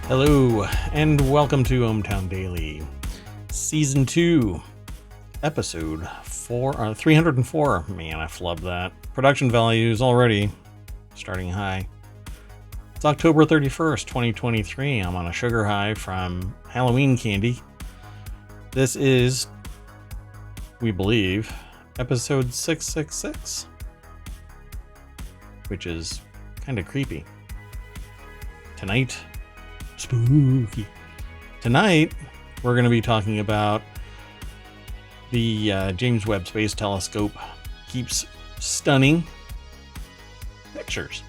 Hello, and welcome to ohmTown Daily, Season 2, Episode 304. Man, I flubbed that. Production values already starting high. It's October 31st, 2023. I'm on a sugar high from Halloween candy. This is, we believe, Episode 666, which is kind of creepy. Tonight, spooky. Tonight, we're going to be talking about the James Webb Space Telescope keeps stunning pictures.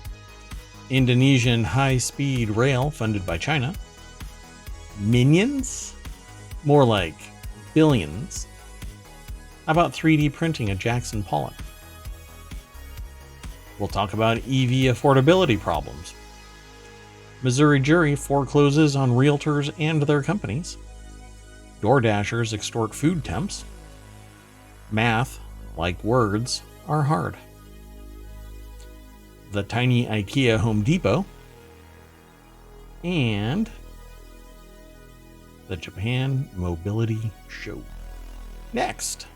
Indonesian high-speed rail funded by China. Minions? More like billions. How about 3D printing a Jackson Pollock? We'll talk about EV affordability problems. Missouri jury forecloses on Realtors and their companies. DoorDashers extort food temps. Math, like words, are hard. The tiny Ikea Home Depot. And the Japan Mobility Show. Next.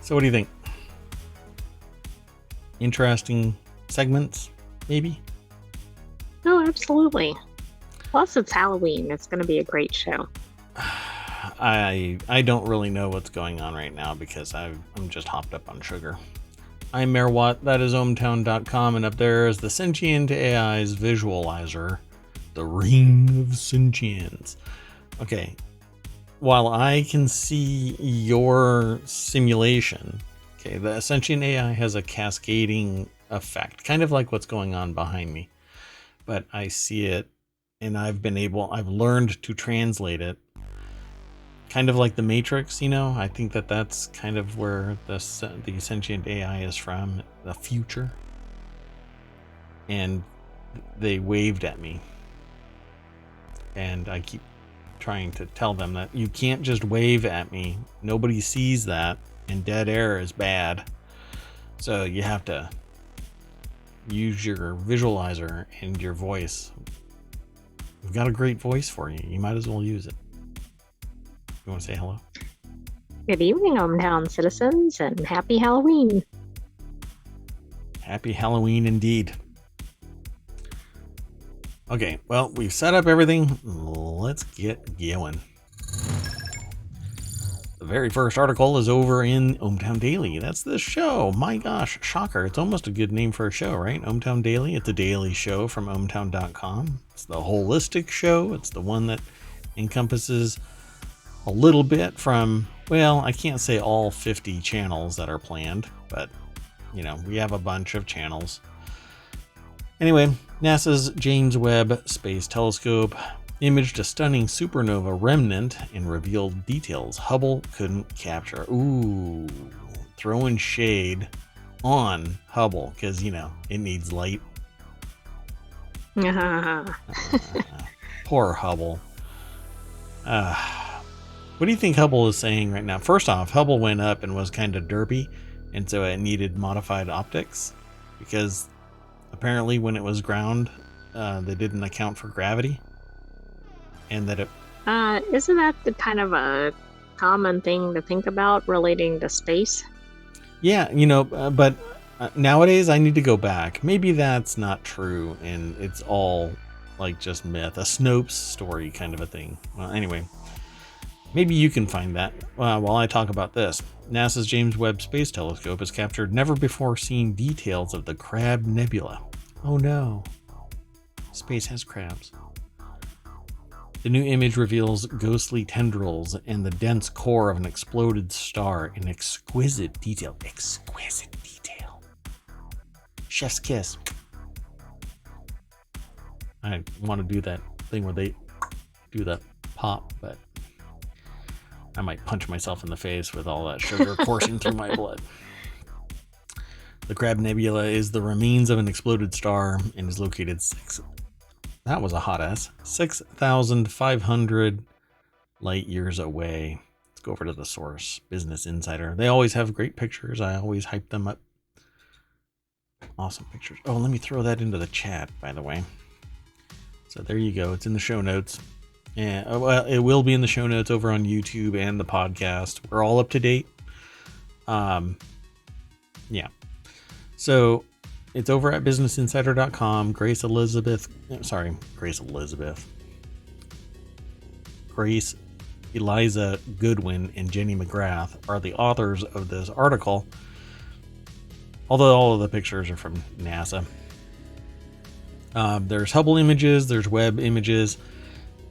So what do you think? Interesting segments, maybe? Oh, absolutely. Plus, it's Halloween. It's going to be a great show. I don't really know what's going on right now because I'm just hopped up on sugar. I'm Mayor Watt. That is ohmTown.com, and up there is the Sentient AI's visualizer, the Ring of Sentience. Okay. While I can see your simulation, okay, the Sentient AI has a cascading effect, kind of like what's going on behind me. But I see it, and I've learned to translate it, kind of like the Matrix, you know? I think that's kind of where the Sentient AI is from, the future. And they waved at me. And I keep trying to tell them that you can't just wave at me. Nobody sees that, and dead air is bad. So you have to use your visualizer and your voice. We've got a great voice for you. You might as well use it. You want to say hello? Good evening, ohmTown citizens, and happy Halloween. Happy Halloween indeed. Okay, well, we've set up everything. Let's get going. The very first article is over in ohmTown Daily. That's this show. My gosh, shocker. It's almost a good name for a show, right? ohmTown Daily. It's a daily show from ohmTown.com. It's the holistic show. It's the one that encompasses a little bit from, well, I can't say all 50 channels that are planned, but, you know, we have a bunch of channels. Anyway, NASA's James Webb Space Telescope imaged a stunning supernova remnant and revealed details Hubble couldn't capture. Ooh, throwing shade on Hubble because, you know, it needs light. Poor Hubble. What do you think Hubble is saying right now? First off, Hubble went up and was kind of derpy, and so it needed modified optics because apparently when it was ground, they didn't account for gravity. And that it... Isn't that the kind of a common thing to think about relating to space? Yeah, you know, but nowadays I need to go back. Maybe that's not true and it's all like just myth, a Snopes story kind of a thing. Well, anyway, maybe you can find that while I talk about this. NASA's James Webb Space Telescope has captured never-before-seen details of the Crab Nebula. Oh no. Space has crabs. The new image reveals ghostly tendrils and the dense core of an exploded star in exquisite detail. Exquisite detail. Chef's kiss. I want to do that thing where they do that pop, but I might punch myself in the face with all that sugar coursing through my blood. The Crab Nebula is the remains of an exploded star and is located that was a hot ass, 6,500 light years away. It's go over to the source, Business Insider. They always have great pictures. I always hype them up. Awesome pictures. Oh, let me throw that into the chat, by the way. So there you go. It's in the show notes. And well, it will be in the show notes over on YouTube and the podcast. We're all up to date. Yeah. So it's over at businessinsider.com. Grace Eliza Goodwin and Jenny McGrath are the authors of this article, although all of the pictures are from NASA. There's Hubble images, there's web images,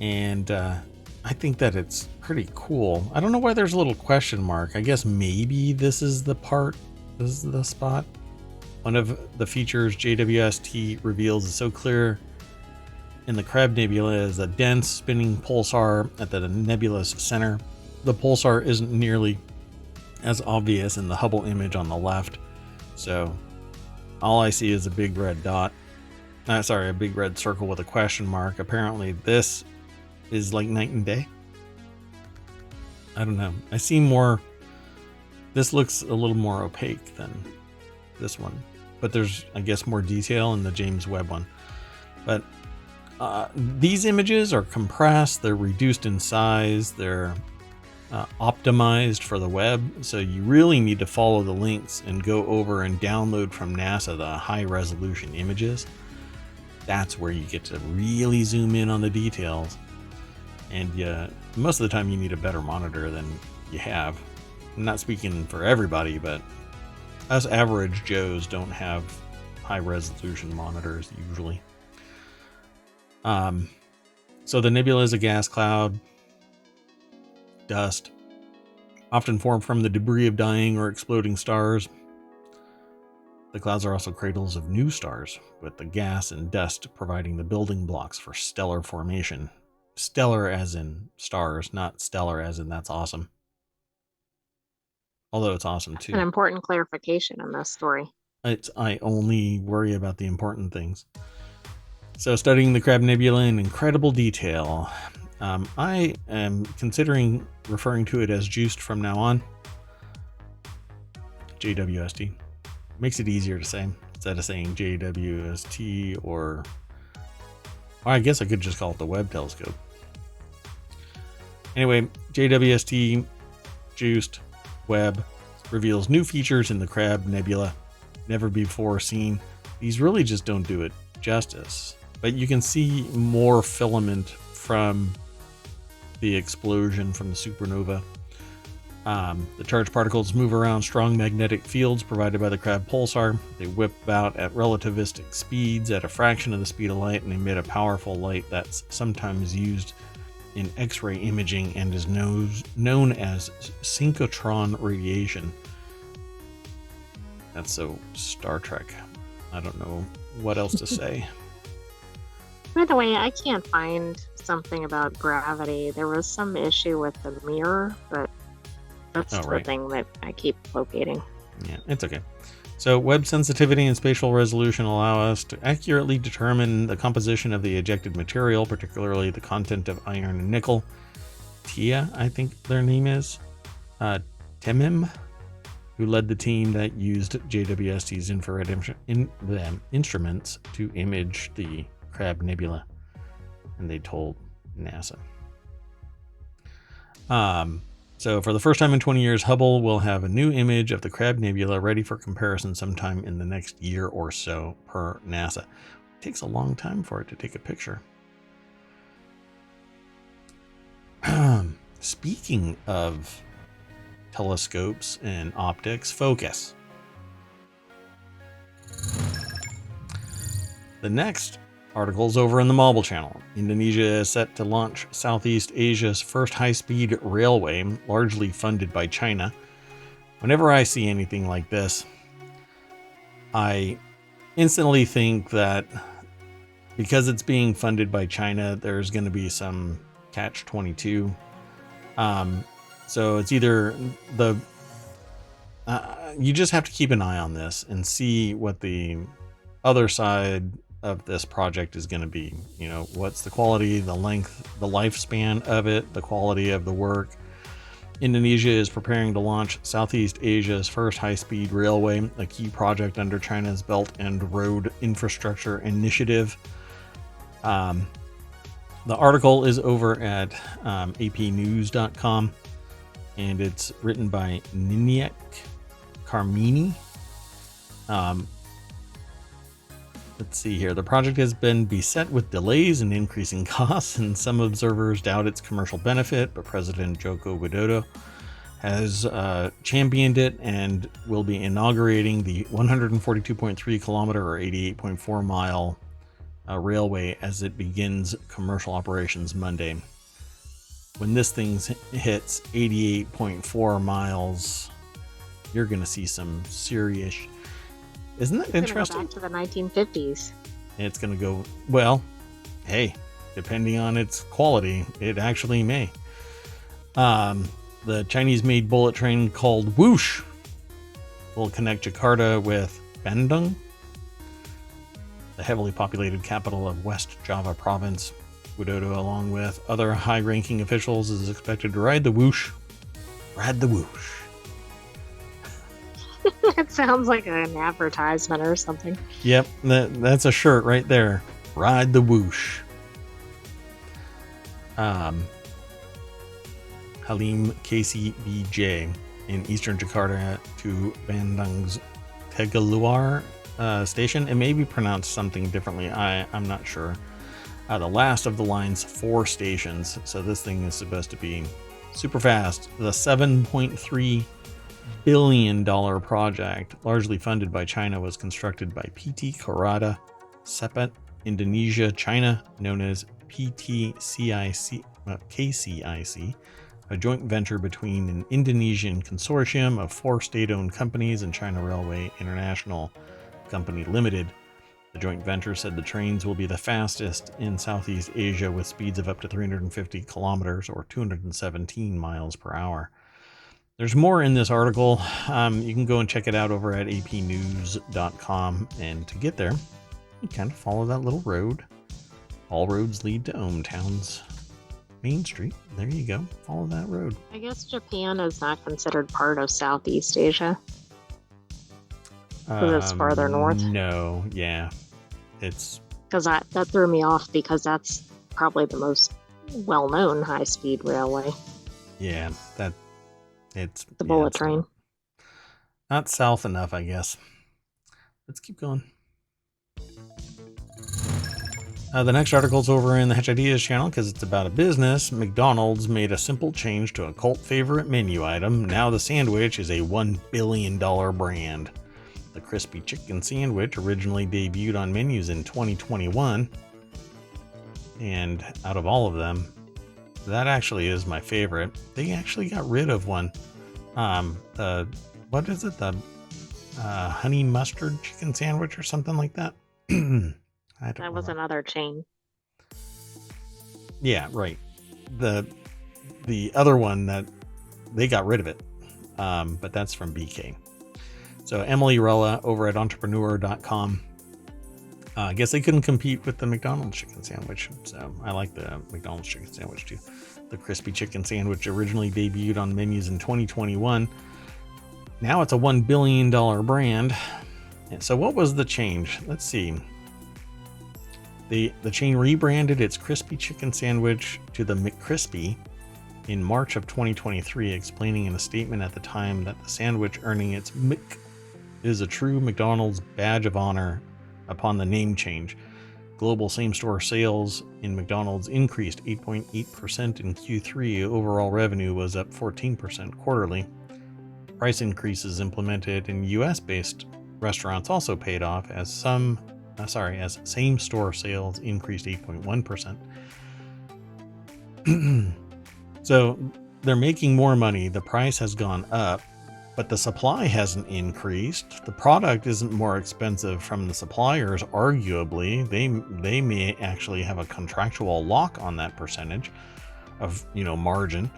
and I think that it's pretty cool. I don't know why there's a little question mark. I guess maybe this is the spot. One of the features JWST reveals is so clear in the Crab Nebula is a dense spinning pulsar at the nebula's center. The pulsar isn't nearly as obvious in the Hubble image on the left. So all I see is a big red dot. A big red circle with a question mark. Apparently this is like night and day. I don't know. I see more. This looks a little more opaque than this one, but there's, I guess, more detail in the James Webb one. But these images are compressed, they're reduced in size, they're optimized for the web. So you really need to follow the links and go over and download from NASA the high resolution images. That's where you get to really zoom in on the details. And most of the time you need a better monitor than you have. I'm not speaking for everybody, but us average Joes don't have high resolution monitors usually. So the nebula is a gas cloud, dust, often formed from the debris of dying or exploding stars. The clouds are also cradles of new stars, with the gas and dust providing the building blocks for stellar formation. Stellar as in stars, not stellar as in that's awesome. Although it's awesome too. An important clarification in this story. I only worry about the important things. So studying the Crab Nebula in incredible detail. I am considering referring to it as JWST from now on. JWST. Makes it easier to say instead of saying JWST or I guess I could just call it the Webb Telescope. Anyway, JWST, JWST, Webb reveals new features in the Crab Nebula never before seen. These really just don't do it justice, but you can see more filament from the explosion from the supernova. The charged particles move around strong magnetic fields provided by the Crab pulsar. They whip about at relativistic speeds at a fraction of the speed of light and emit a powerful light that's sometimes used in X-ray imaging and is known as synchrotron radiation. That's so Star Trek. I don't know what else to say. By the way, I can't find something about gravity. There was some issue with the mirror, but that's the thing that I keep locating. Yeah, it's okay. So web sensitivity and spatial resolution allow us to accurately determine the composition of the ejected material, particularly the content of iron and nickel. Tia, I think their name is, Temim, who led the team that used JWST's infrared instruments to image the Crab Nebula, and they told NASA. So for the first time in 20 years, Hubble will have a new image of the Crab Nebula ready for comparison sometime in the next year or so per NASA. It takes a long time for it to take a picture. Speaking of telescopes and optics, focus. The next article's over in the Mobile Channel. Indonesia is set to launch Southeast Asia's first high-speed railway, largely funded by China. Whenever I see anything like this, I instantly think that because it's being funded by China, there's going to be some catch-22. So it's either you just have to keep an eye on this and see what the other side of this project is going to be. You know, what's the quality, the length, the lifespan of it, the quality of the work. Indonesia is preparing to launch Southeast Asia's first high-speed railway, a key project under China's Belt and Road Infrastructure Initiative. The article is over at apnews.com, and it's written by Niniek Carmini. Let's see here. The project has been beset with delays and increasing costs, and some observers doubt its commercial benefit, but President Joko Widodo has championed it and will be inaugurating the 142.3 kilometer or 88.4 mile railway as it begins commercial operations Monday. When this thing hits 88.4 miles, you're going to see some serious... Isn't that interesting? Go back to the 1950s. It's going to go, well, hey, depending on its quality, it actually may. The Chinese-made bullet train called Whoosh will connect Jakarta with Bandung, the heavily populated capital of West Java province. Widodo, along with other high-ranking officials, is expected to ride the Whoosh. Ride the Whoosh. That sounds like an advertisement or something. Yep, that's a shirt right there. Ride the Whoosh. Halim KCBJ in eastern Jakarta to Bandung's Tegaluar station. It may be pronounced something differently. I'm not sure. The last of the line's 4 stations. So this thing is supposed to be super fast. The $7.3 billion project, largely funded by China, was constructed by PT Karada Sepet Indonesia China, known as KCIC, a joint venture between an Indonesian consortium of 4 state-owned companies and China Railway International Company Limited. The joint venture said the trains will be the fastest in Southeast Asia with speeds of up to 350 kilometers or 217 miles per hour. There's more in this article. You can go and check it out over at apnews.com. And to get there, you kind of follow that little road. All roads lead to ohmTown's Main Street. There you go. Follow that road. I guess Japan is not considered part of Southeast Asia. Because it's farther north. No, yeah. It's... Because that threw me off because that's probably the most well-known high-speed railway. Yeah, it's the bullet train. Not south enough, I guess. Let's keep going. The next article's over in the Hatch Ideas channel because it's about a business. McDonald's made a simple change to a cult favorite menu item. Now the sandwich is a $1 billion brand. The crispy chicken sandwich originally debuted on menus in 2021. And out of all of them, that actually is my favorite. They actually got rid of one. What is it? The honey mustard chicken sandwich or something like that? That was another chain. Yeah, right. The other one that they got rid of it. But that's from BK. So Emily Rella over at entrepreneur.com. I guess they couldn't compete with the McDonald's chicken sandwich. So I like the McDonald's chicken sandwich too. The crispy chicken sandwich originally debuted on menus in 2021. Now it's a $1 billion brand. And so what was the change? Let's see. The chain rebranded its crispy chicken sandwich to the McCrispy in March of 2023, explaining in a statement at the time that the sandwich earning its Mc is a true McDonald's badge of honor upon the name change. Global same-store sales in McDonald's increased 8.8% in Q3. Overall revenue was up 14% quarterly. Price increases implemented in US-based restaurants also paid off as same-store sales increased 8.1%. So they're making more money. The price has gone up, but the supply hasn't increased. The product isn't more expensive from the suppliers. Arguably, they may actually have a contractual lock on that percentage of, margin.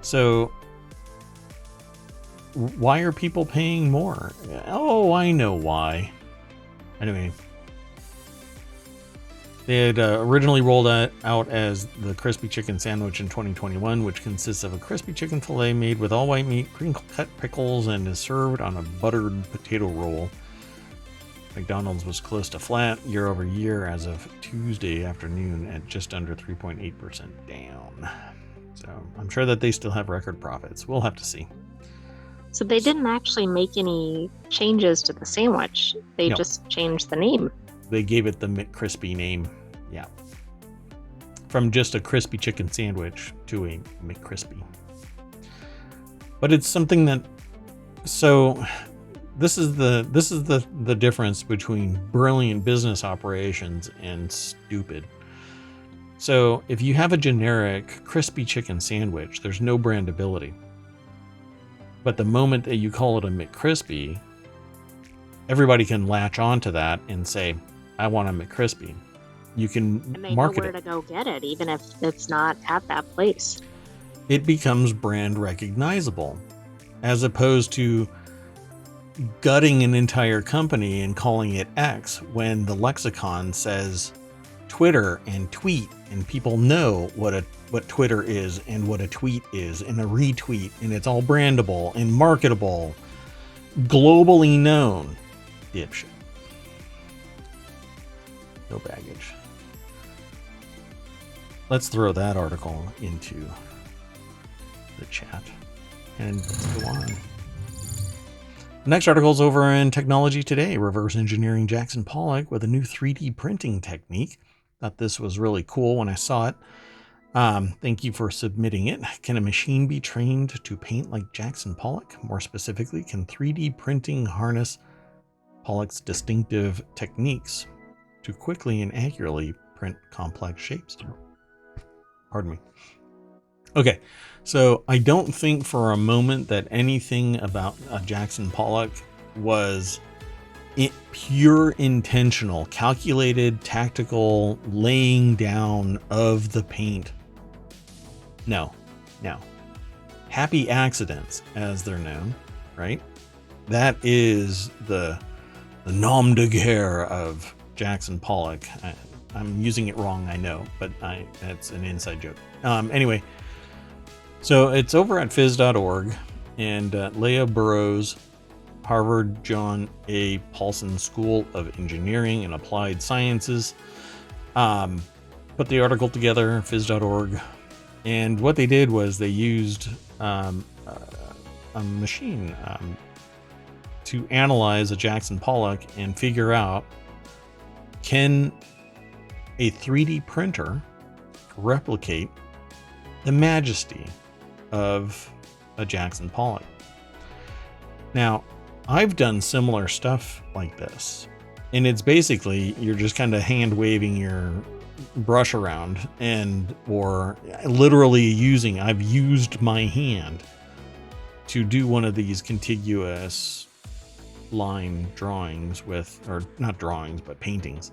So why are people paying more? Oh, I know why. Anyway, They had originally rolled out as the crispy chicken sandwich in 2021, which consists of a crispy chicken fillet made with all white meat, crinkle-cut pickles, and is served on a buttered potato roll. McDonald's was close to flat year over year as of Tuesday afternoon at just under 3.8% down. So I'm sure that they still have record profits. We'll have to see. So they didn't actually make any changes to the sandwich. They just changed the name. They gave it the McCrispy name. Yeah. From just a crispy chicken sandwich to a McCrispy. But it's something that, so this is the difference between brilliant business operations and stupid. So if you have a generic crispy chicken sandwich, there's no brandability. But the moment that you call it a McCrispy, everybody can latch onto that and say, I want a McCrispy. You can and they market know where to go get it, even if it's not at that place. It becomes brand recognizable, as opposed to gutting an entire company and calling it X when the lexicon says Twitter and tweet, and people know what Twitter is and what a tweet is and a retweet, and it's all brandable and marketable, globally known. Dipshit. No baggage. Let's throw that article into the chat and let's go on. The next article is over in Technology Today, reverse engineering Jackson Pollock with a new 3D printing technique. Thought this was really cool when I saw it. Thank you for submitting it. Can a machine be trained to paint like Jackson Pollock? More specifically, can 3D printing harness Pollock's distinctive techniques to quickly and accurately print complex shapes? Pardon me. Okay, so I don't think for a moment that anything about Jackson Pollock was pure intentional, calculated, tactical laying down of the paint. No. Happy accidents, as they're known, right? That is the nom de guerre of Jackson Pollock. I'm using it wrong, I know, but that's an inside joke. Anyway, so it's over at phys.org, and Leah Burrows, Harvard John A. Paulson School of Engineering and Applied Sciences, put the article together, phys.org, and what they did was they used a machine to analyze a Jackson Pollock and figure out, can a 3D printer replicate the majesty of a Jackson Pollock? Now, I've done similar stuff like this, and it's basically you're just kind of hand waving your brush around or literally I've used my hand to do one of these contiguous line drawings or not drawings, but paintings.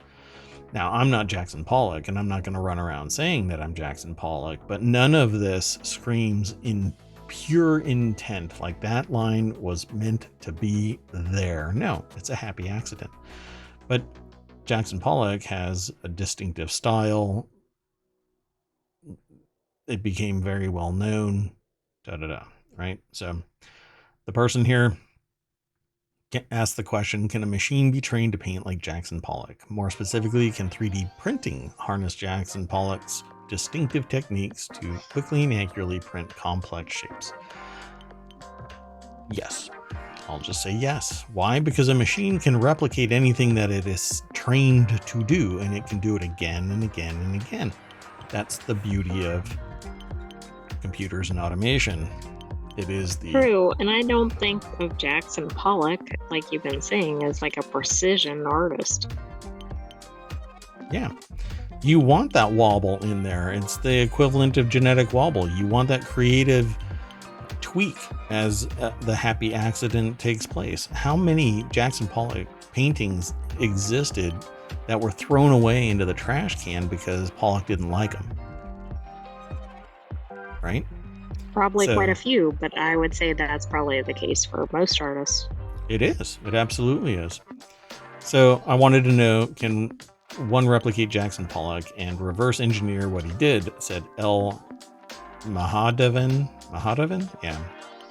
Now, I'm not Jackson Pollock, and I'm not going to run around saying that I'm Jackson Pollock, but none of this screams in pure intent, like that line was meant to be there. No, it's a happy accident. But Jackson Pollock has a distinctive style. It became very well known, right? So the person here asked the question, can a machine be trained to paint like Jackson Pollock? More specifically, can 3D printing harness Jackson Pollock's distinctive techniques to quickly and accurately print complex shapes? Yes. I'll just say yes. Why? Because a machine can replicate anything that it is trained to do, and it can do it again and again and again. That's the beauty of computers and automation. It is true, and I don't think of Jackson Pollock, like you've been saying, as like a precision artist. Yeah. You want that wobble in there. It's the equivalent of genetic wobble. You want that creative tweak as the happy accident takes place. How many Jackson Pollock paintings existed that were thrown away into the trash can because Pollock didn't like them? Right? Probably quite a few, but I would say that's probably the case for most artists. It is. It absolutely is. So I wanted to know, can one replicate Jackson Pollock and reverse engineer what he did, said L. Mahadevan, yeah,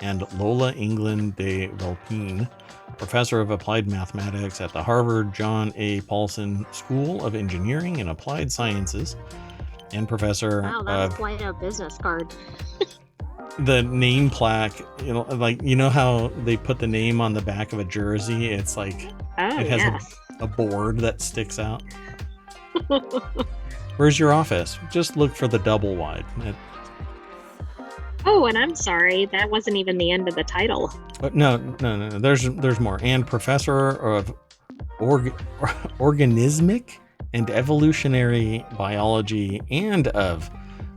and Lola England de Velpine, professor of applied mathematics at the Harvard John A. Paulson School of Engineering and Applied Sciences, and professor wow, that's quite a business card. The name plaque, like, you know how they put the name on the back of a jersey? It's like, it has a board that sticks out. Where's your office? Just look for the double wide. Oh, and I'm sorry, that wasn't even the end of the title. But no. There's more. And professor of organismic and evolutionary biology and of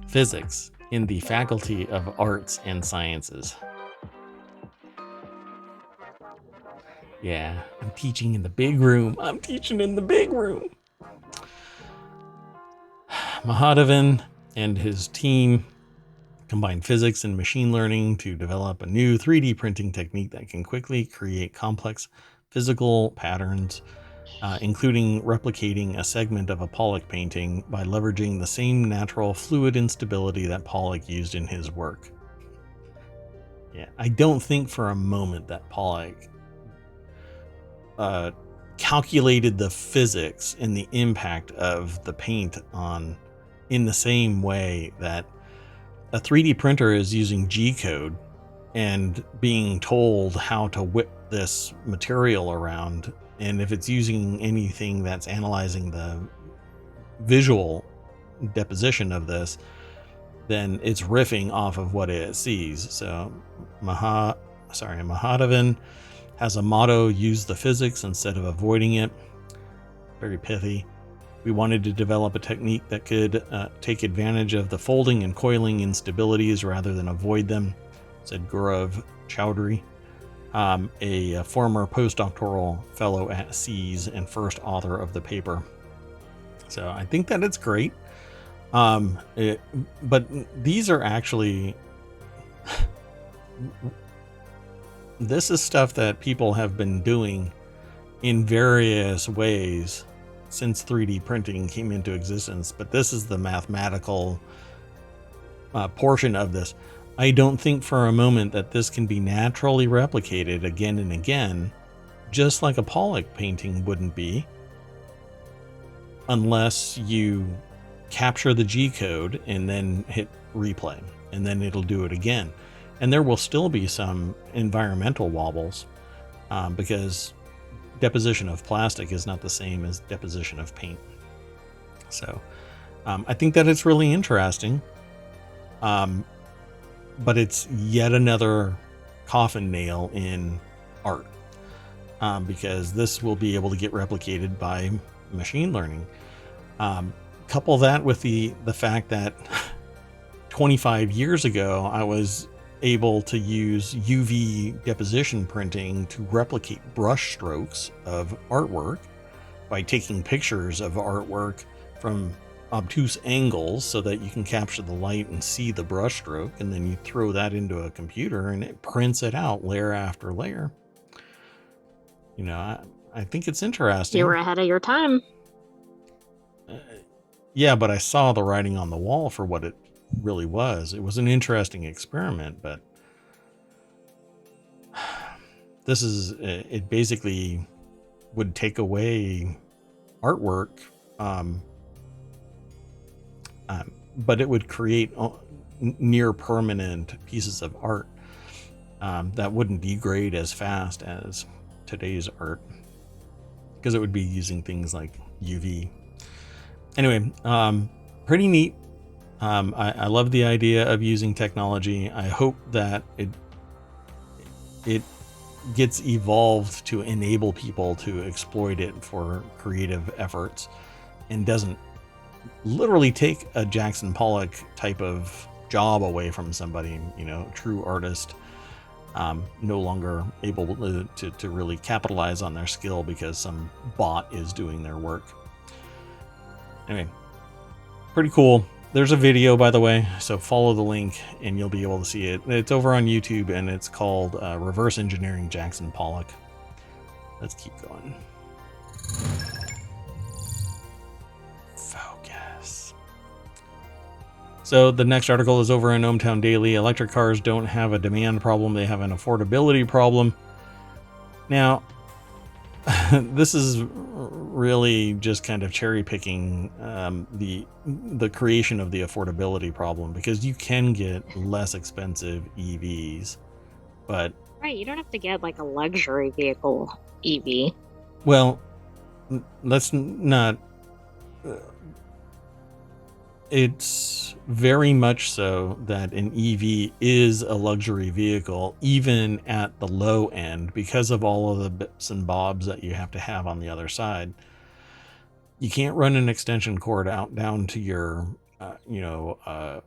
physics in the Faculty of Arts and Sciences. Yeah, I'm teaching in the big room. Mahadevan and his team combined physics and machine learning to develop a new 3D printing technique that can quickly create complex physical patterns, including replicating a segment of a Pollock painting by leveraging the same natural fluid instability that Pollock used in his work. Yeah, I don't think for a moment that Pollock calculated the physics and the impact of the paint on in the same way that a 3D printer is using G-code and being told how to whip this material around. And if it's using anything that's analyzing the visual deposition of this, then it's riffing off of what it sees. So Mahadevan has a motto: use the physics instead of avoiding it. Very pithy. We wanted to develop a technique that could take advantage of the folding and coiling instabilities rather than avoid them, said Gaurav Chowdhury, a former postdoctoral fellow at SEAS and first author of the paper. So I think that it's great. But these are actually... this is stuff that people have been doing in various ways since 3D printing came into existence, but this is the mathematical portion of this. I don't think for a moment that this can be naturally replicated again and again, just like a Pollock painting wouldn't be, unless you capture the G-code and then hit replay, and then it'll do it again. And there will still be some environmental wobbles, because deposition of plastic is not the same as deposition of paint. So I think that it's really interesting, but it's yet another coffin nail in art, because this will be able to get replicated by machine learning. Couple that with the fact that 25 years ago I was able to use UV deposition printing to replicate brush strokes of artwork by taking pictures of artwork from obtuse angles so that you can capture the light and see the brush stroke, and then you throw that into a computer and it prints it out layer after layer. You know, I think it's interesting. You were ahead of your time. Yeah, but I saw the writing on the wall for what it really was. It was an interesting experiment, but this is, it basically would take away artwork, but it would create near permanent pieces of art that wouldn't degrade as fast as today's art, because it would be using things like UV. Anyway, pretty neat. I love the idea of using technology. I hope that it gets evolved to enable people to exploit it for creative efforts, and doesn't literally take a Jackson Pollock type of job away from somebody, you know, true artist, no longer able to really capitalize on their skill because some bot is doing their work. Anyway, pretty cool. There's a video, by the way, so follow the link and you'll be able to see it. It's over on YouTube and it's called Reverse Engineering Jackson Pollock. Let's keep going. Focus. So the next article is over in ohmTown Daily. Electric cars don't have a demand problem, they have an affordability problem. Now, this is really just kind of cherry picking the creation of the affordability problem, because you can get less expensive EVs, but right, you don't have to get like a luxury vehicle EV. Well, let's not. It's very much so that an EV is a luxury vehicle, even at the low end, because of all of the bits and bobs that you have to have on the other side. You can't run an extension cord out down to your,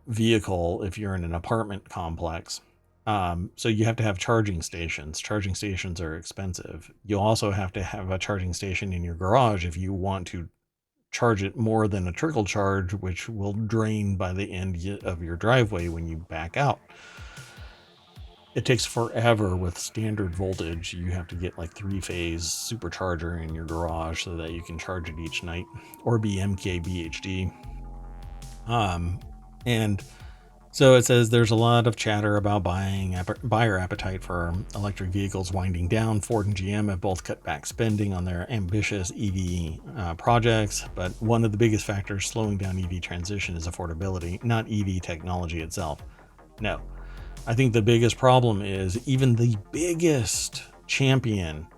vehicle if you're in an apartment complex. So you have to have charging stations. Charging stations are expensive. You also have to have a charging station in your garage if you want to charge it more than a trickle charge, which will drain by the end of your driveway when you back out. It takes forever with standard voltage. You have to get like 3-phase supercharger in your garage so that you can charge it each night, or be MKBHD. And so it says there's a lot of chatter about buyer appetite for electric vehicles winding down. Ford and GM have both cut back spending on their ambitious EV projects, but one of the biggest factors slowing down EV transition is affordability, not EV technology itself. No, I think the biggest problem is even the biggest champion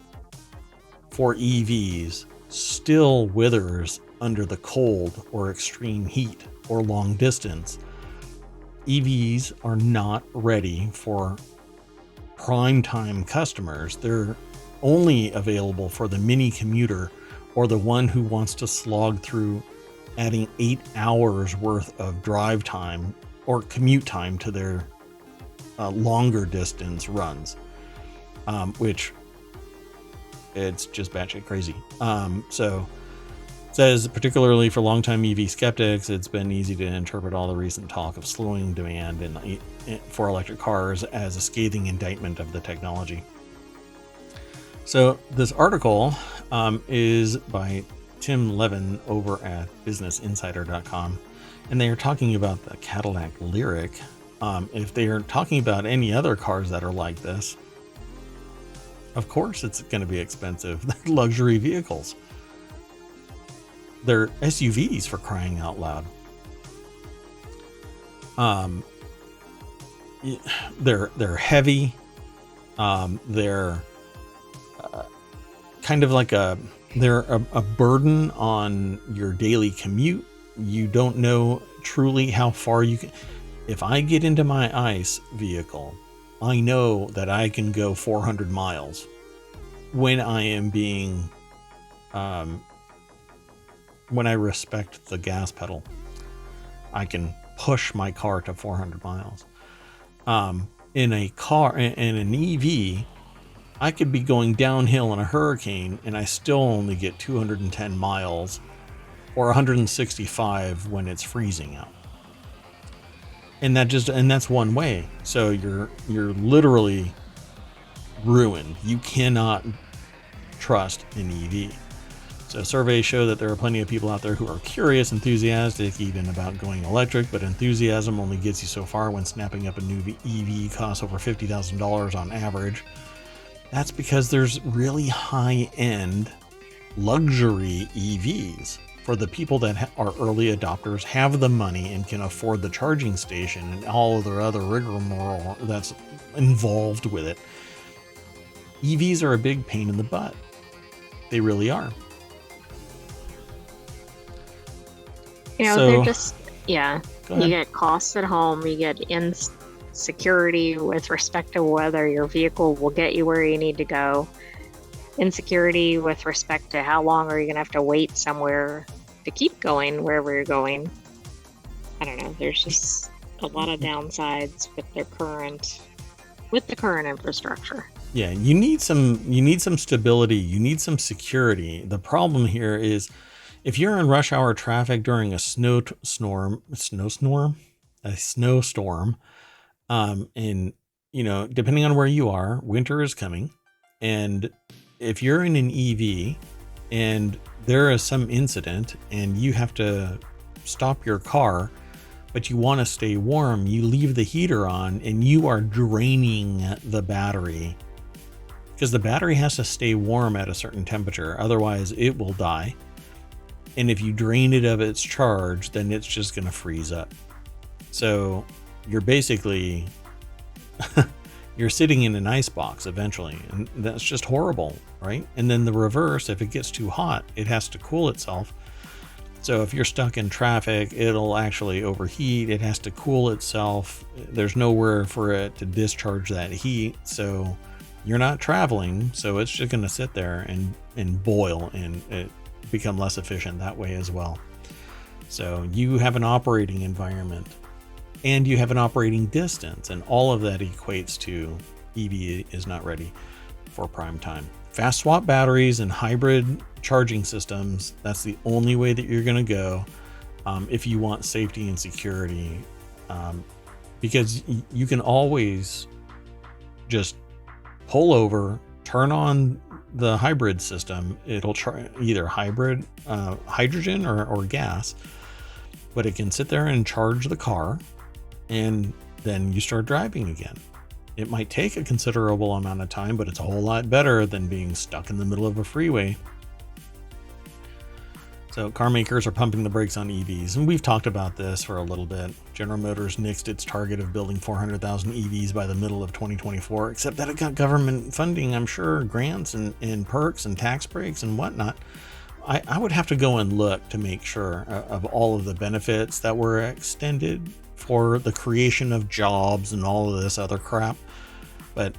for EVs still withers under the cold or extreme heat or long distance. EVs are not ready for prime time customers. They're only available for the mini commuter or the one who wants to slog through adding 8 hours worth of drive time or commute time to their longer distance runs, which it's just batshit crazy. So says, particularly for longtime EV skeptics, it's been easy to interpret all the recent talk of slowing demand for electric cars as a scathing indictment of the technology. So this article is by Tim Levin over at businessinsider.com, and they are talking about the Cadillac Lyriq. If they are talking about any other cars that are like this, of course it's going to be expensive. They're luxury vehicles. They're SUVs, for crying out loud. They're heavy. They're kind of like they're a burden on your daily commute. You don't know truly how far you can. If I get into my ICE vehicle, I know that I can go 400 miles when I am being when I respect the gas pedal. I can push my car to 400 miles. In an EV, I could be going downhill in a hurricane and I still only get 210 miles or 165 when it's freezing out. And that's one way. So you're literally ruined. You cannot trust an EV. So surveys show that there are plenty of people out there who are curious, enthusiastic even about going electric, but enthusiasm only gets you so far when snapping up a new EV costs over $50,000 on average. That's because there's really high-end luxury EVs. For the people that are early adopters, have the money, and can afford the charging station and all of the other rigmarole that's involved with it. EVs are a big pain in the butt. They really are. They're just, you get costs at home, you get insecurity with respect to whether your vehicle will get you where you need to go, insecurity with respect to how long are you going to have to wait somewhere to keep going wherever you're going. I don't know, there's just a lot of downsides with the current infrastructure. Yeah, you need some stability, you need some security. The problem here is, if you're in rush hour traffic during a snowstorm, and depending on where you are, winter is coming, and if you're in an EV and there is some incident and you have to stop your car, but you want to stay warm, you leave the heater on and you are draining the battery, because the battery has to stay warm at a certain temperature, otherwise it will die. And if you drain it of its charge, then it's just going to freeze up. So you're basically you're sitting in an ice box eventually, and that's just horrible, right? And then the reverse, if it gets too hot, it has to cool itself. So if you're stuck in traffic, it'll actually overheat. It has to cool itself. There's nowhere for it to discharge that heat. So you're not traveling. So it's just going to sit there and boil, and it become less efficient that way as well. So you have an operating environment and you have an operating distance, and all of that equates to EV is not ready for prime time. Fast swap batteries and hybrid charging systems, that's the only way that you're going to go if you want safety and security, because you can always just pull over, turn on the hybrid system. It'll try either hybrid hydrogen or gas, but it can sit there and charge the car, and then you start driving again. It might take a considerable amount of time, but it's a whole lot better than being stuck in the middle of a freeway. So car makers are pumping the brakes on EVs, and we've talked about this for a little bit. General Motors nixed its target of building 400,000 EVs by the middle of 2024, except that it got government funding, I'm sure, grants and perks and tax breaks and whatnot. I would have to go and look to make sure of all of the benefits that were extended for the creation of jobs and all of this other crap. But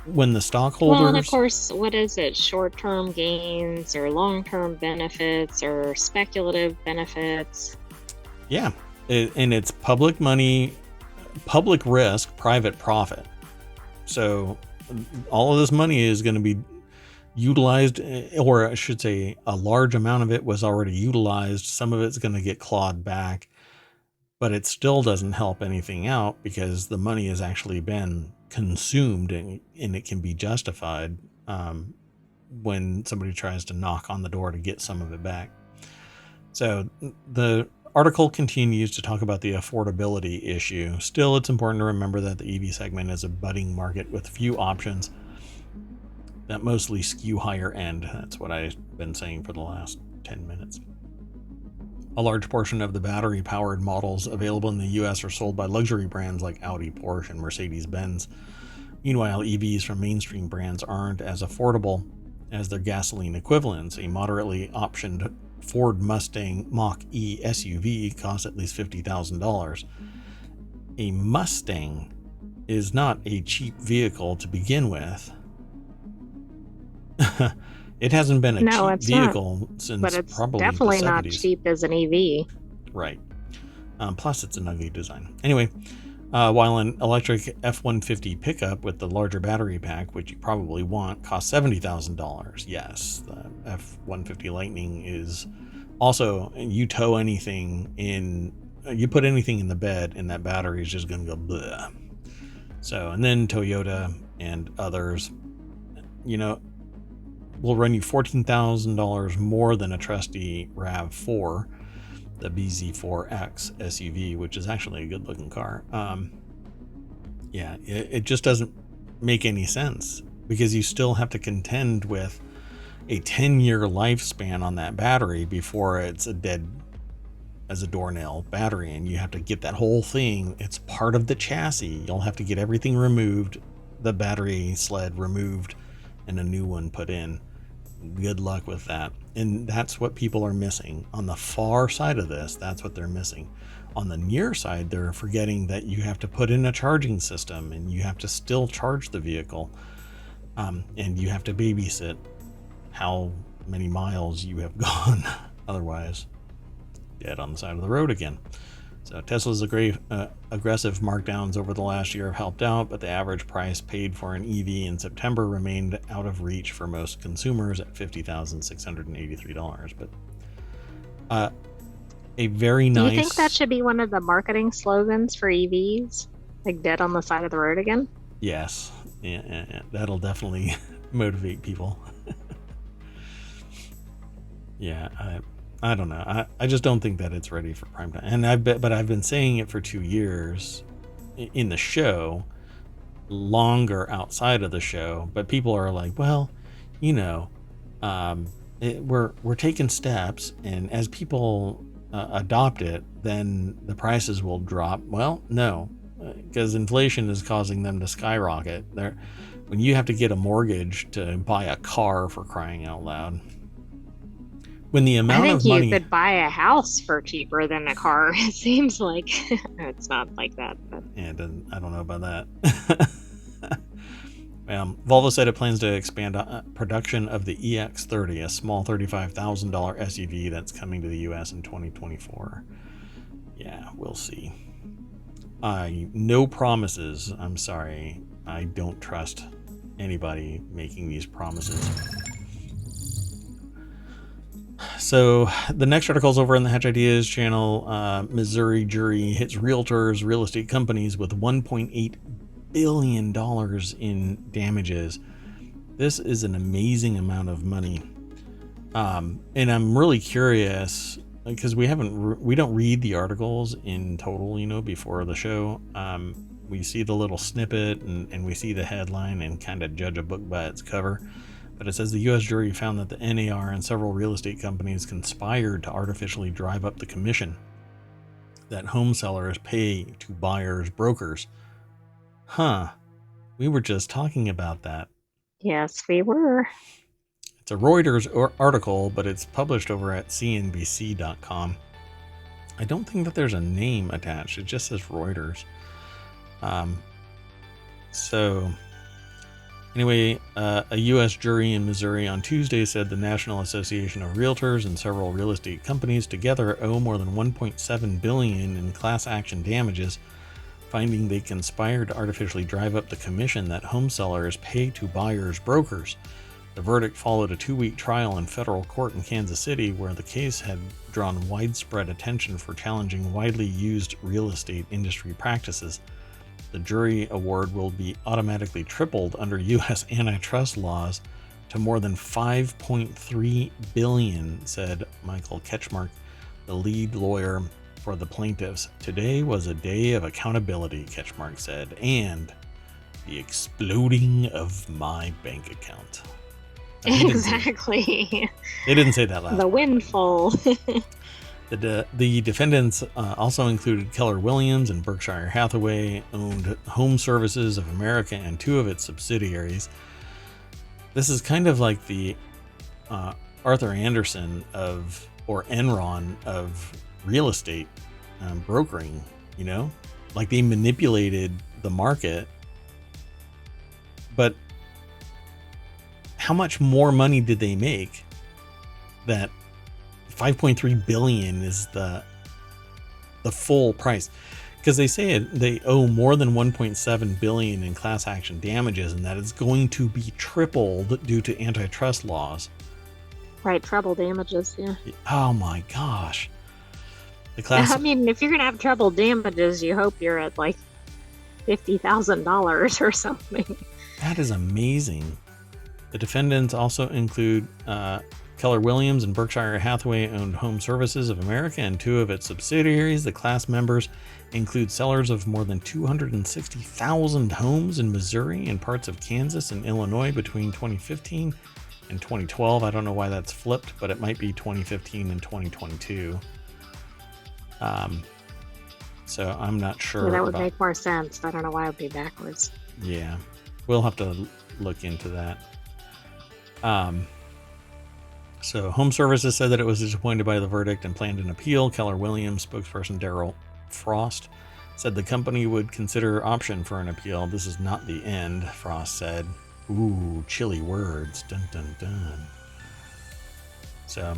when the stockholders... Well, and of course, what is it? Short-term gains or long-term benefits or speculative benefits? Yeah, and it's public money, public risk, private profit. So all of this money is going to be utilized, or I should say a large amount of it was already utilized. Some of it's going to get clawed back, but it still doesn't help anything out because the money has actually been consumed, and it can be justified when somebody tries to knock on the door to get some of it back. So the article continues to talk about the affordability issue. Still, it's important to remember that the EV segment is a budding market with few options that mostly skew higher end. That's what I've been saying for the last 10 minutes. A large portion of the battery-powered models available in the US are sold by luxury brands like Audi, Porsche, and Mercedes-Benz. Meanwhile, EVs from mainstream brands aren't as affordable as their gasoline equivalents. A moderately optioned Ford Mustang Mach-E SUV costs at least $50,000. A Mustang is not a cheap vehicle to begin with. It hasn't been a cheap vehicle since probably the 70s. Definitely not cheap as an EV. Right. Plus, it's an ugly design. Anyway, while an electric F-150 pickup with the larger battery pack, which you probably want, costs $70,000. Yes, the F-150 Lightning is also, you tow anything in, you put anything in the bed and that battery is just going to go bleh. So, and then Toyota and others, will run you $14,000 more than a trusty RAV4, the BZ4X SUV, which is actually a good looking car. It just doesn't make any sense because you still have to contend with a 10-year lifespan on that battery before it's a dead as a doornail battery, and you have to get that whole thing. It's part of the chassis. You'll have to get everything removed, the battery sled removed, and a new one put in. Good luck with that. And that's what people are missing. On the far side of this, that's what they're missing. On the near side, they're forgetting that you have to put in a charging system and you have to still charge the vehicle. And you have to babysit how many miles you have gone. Otherwise, dead on the side of the road again. So Tesla's aggressive markdowns over the last year have helped out, but the average price paid for an EV in September remained out of reach for most consumers at $50,683. But a very nice... Do you think that should be one of the marketing slogans for EVs? Like dead on the side of the road again? Yes. Yeah. That'll definitely motivate people. Yeah, I don't know. I just don't think that it's ready for prime time. And I've been saying it for 2 years in the show, longer outside of the show. But people are like, well, you know, we're taking steps, and as people adopt it, then the prices will drop. Well, no, because inflation is causing them to skyrocket. When you have to get a mortgage to buy a car, for crying out loud, when the I amount think of you money, could buy a house for cheaper than a car. It seems like it's not like that, but yeah, I don't know about that. Volvo said it plans to expand production of the EX30, a small $35,000 SUV that's coming to the US in 2024. Yeah, we'll see. No promises. I'm sorry. I don't trust anybody making these promises. So the next article is over in the Hatch Ideas channel. Missouri jury hits realtors, real estate companies with $1.8 billion in damages. This is an amazing amount of money. And I'm really curious because we don't read the articles in total, before the show. We see the little snippet and we see the headline and kind of judge a book by its cover. But it says the U.S. jury found that the NAR and several real estate companies conspired to artificially drive up the commission that home sellers pay to buyers' brokers. Huh. We were just talking about that. yes, we were. It's a Reuters article, but it's published over at cnbc.com. I don't think that there's a name attached. It just says Reuters. Anyway, a U.S. jury in Missouri on Tuesday said the National Association of Realtors and several real estate companies together owe more than $1.7 billion in class action damages, finding they conspired to artificially drive up the commission that home sellers pay to buyers' brokers. The verdict followed a 2-week trial in federal court in Kansas City, where the case had drawn widespread attention for challenging widely used real estate industry practices. The jury award will be automatically tripled under U.S. antitrust laws to more than $5.3 billion, said Michael Ketchmark, the lead lawyer for the plaintiffs. Today was a day of accountability, Ketchmark said, and the exploding of my bank account. Exactly. They didn't say that last The part, windfall. The defendants also included Keller Williams and Berkshire Hathaway owned Home Services of America and 2 of its subsidiaries. This is kind of like the Arthur Andersen or Enron of real estate brokering, like they manipulated the market. But how much more money did they make? That 5.3 billion is the full price, because they say they owe more than 1.7 billion in class action damages, and that it's going to be tripled due to antitrust laws. Right, treble damages, yeah. Oh my gosh. I mean, if you're gonna have treble damages, you hope you're at like $50,000 or something. That is amazing. The defendants also include Keller Williams and Berkshire Hathaway owned Home Services of America and 2 of its subsidiaries. The class members include sellers of more than 260,000 homes in Missouri and parts of Kansas and Illinois between 2015 and 2012. I don't know why that's flipped, but it might be 2015 and 2022. So I'm not sure. Yeah, that would make more sense. I don't know why it would be backwards. Yeah, we'll have to look into that. So Home Services said that it was disappointed by the verdict and planned an appeal. Keller Williams spokesperson Daryl Frost said the company would consider option for an appeal. This is not the end, Frost said. Ooh, chilly words. Dun, dun, dun. So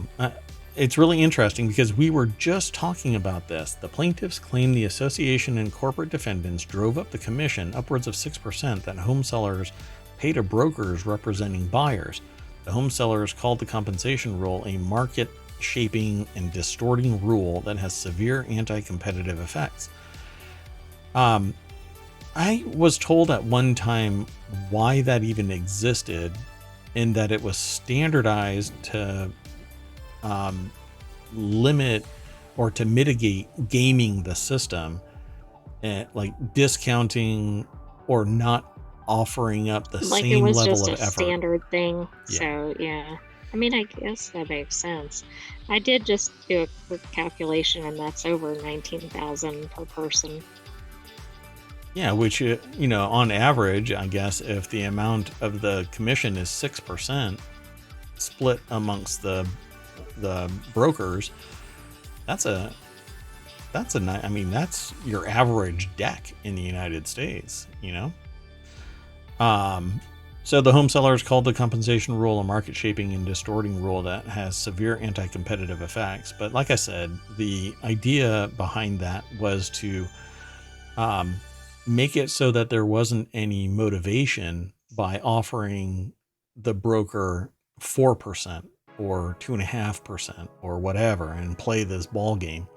it's really interesting because we were just talking about this. The plaintiffs claim the association and corporate defendants drove up the commission upwards of 6% that home sellers pay to brokers representing buyers. The home sellers called the compensation rule a market-shaping and distorting rule that has severe anti-competitive effects. I was told at one time why that even existed, and that it was standardized to limit or to mitigate gaming the system, and like discounting or not offering up the Like it same was level just of a effort. standard thing. Yeah. So yeah. I mean, I guess that makes sense. I did just do a quick calculation, and that's over 19,000 per person. Yeah, which, on average, I guess if the amount of the commission is 6% split amongst the brokers, that's your average deck in the United States, So the home sellers called the compensation rule a market shaping and distorting rule that has severe anti-competitive effects. But like I said, the idea behind that was to make it so that there wasn't any motivation by offering the broker 4% or 2.5% or whatever and play this ball game.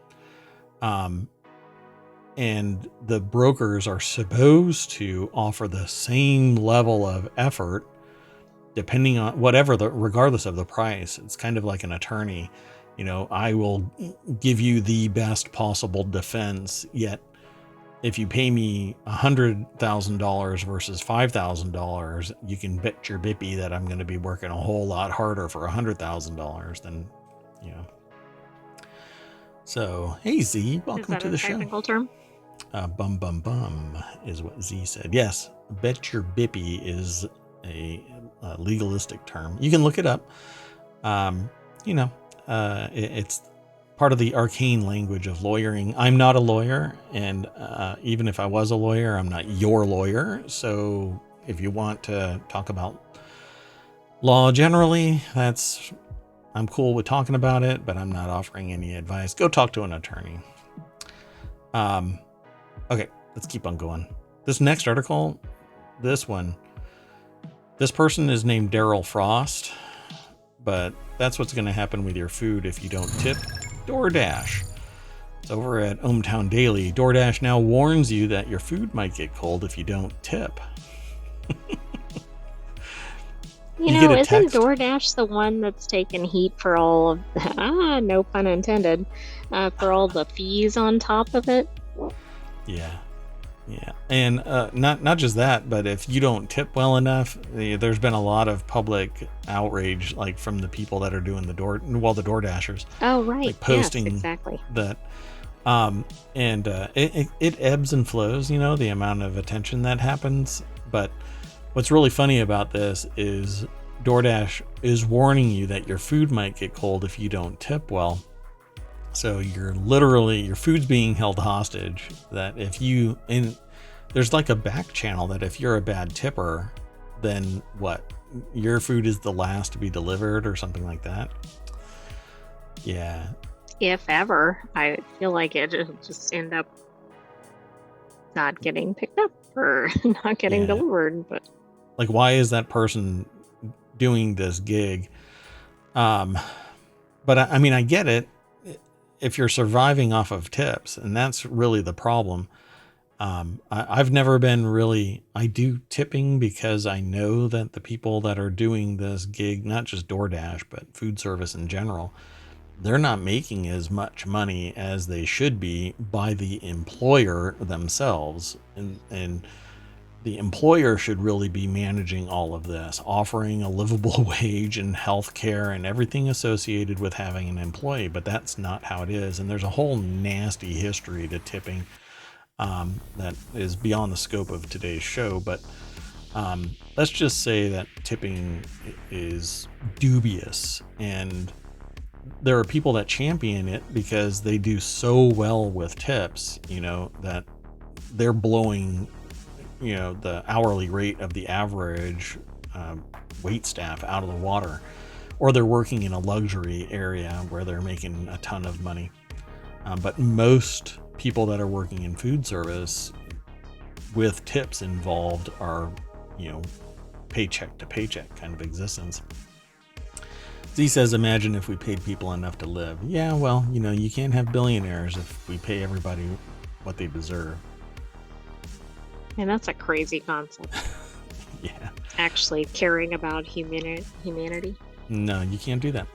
And the brokers are supposed to offer the same level of effort depending on regardless of the price. It's kind of like an attorney. I will give you the best possible defense, yet if you pay me $100,000 versus $5,000, you can bet your bippy that I'm going to be working a whole lot harder for $100,000 than, So, hey Z, welcome to the show. Is that a technical term? Bum bum bum is what Z said. Yes, bet your bippy is a legalistic term. You can look it up. It's part of the arcane language of lawyering. I'm not a lawyer, and even if I was a lawyer, I'm not your lawyer. So if you want to talk about law generally, I'm cool with talking about it, but I'm not offering any advice. Go talk to an attorney. Okay, let's keep on going. This next article, this person is named Daryl Frost, but that's what's going to happen with your food if you don't tip DoorDash. It's over at ohmTown Daily. DoorDash now warns you that your food might get cold if you don't tip. Isn't DoorDash the one that's taken heat for all of no pun intended, for all the fees on top of it? Yeah. And not just that, but if you don't tip well enough, there's been a lot of public outrage, like from the people that are doing the DoorDashers. Oh, right. Like posting yes, exactly. that. It ebbs and flows, the amount of attention that happens. But what's really funny about this is DoorDash is warning you that your food might get cold if you don't tip well. So your food's being held hostage. That there's like a back channel that if you're a bad tipper, then what? Your food is the last to be delivered or something like that. Yeah. If ever, I feel like it'll just end up not getting picked up or not getting delivered. But like, why is that person doing this gig? But I get it. If you're surviving off of tips, and that's really the problem. I've never been I do tipping because I know that the people that are doing this gig, not just DoorDash, but food service in general, they're not making as much money as they should be by the employer themselves. And the employer should really be managing all of this, offering a livable wage and health care and everything associated with having an employee. But that's not how it is. And there's a whole nasty history to tipping that is beyond the scope of today's show. But let's just say that tipping is dubious, and there are people that champion it because they do so well with tips, that they're blowing the hourly rate of the average wait staff out of the water, or they're working in a luxury area where they're making a ton of money. But most people that are working in food service with tips involved are, paycheck to paycheck kind of existence. Z says, imagine if we paid people enough to live. Yeah, well, you can't have billionaires if we pay everybody what they deserve. And that's a crazy concept. Yeah. Actually caring about humanity. No, you can't do that.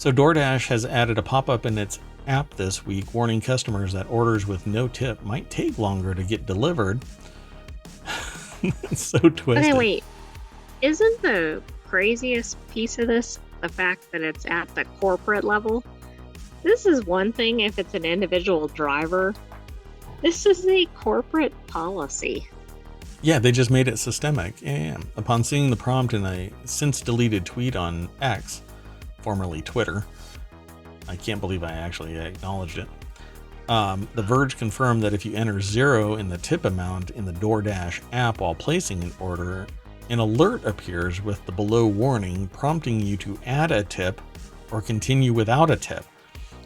So DoorDash has added a pop-up in its app this week warning customers that orders with no tip might take longer to get delivered. It's so twisted. Okay, wait. Isn't the craziest piece of this the fact that it's at the corporate level? This is one thing if it's an individual driver. This is a corporate policy. Yeah, they just made it systemic. Yeah. Upon seeing the prompt in a since deleted tweet on X, formerly Twitter, I can't believe I actually acknowledged it. The Verge confirmed that if you enter 0 in the tip amount in the DoorDash app while placing an order, an alert appears with the below warning prompting you to add a tip or continue without a tip.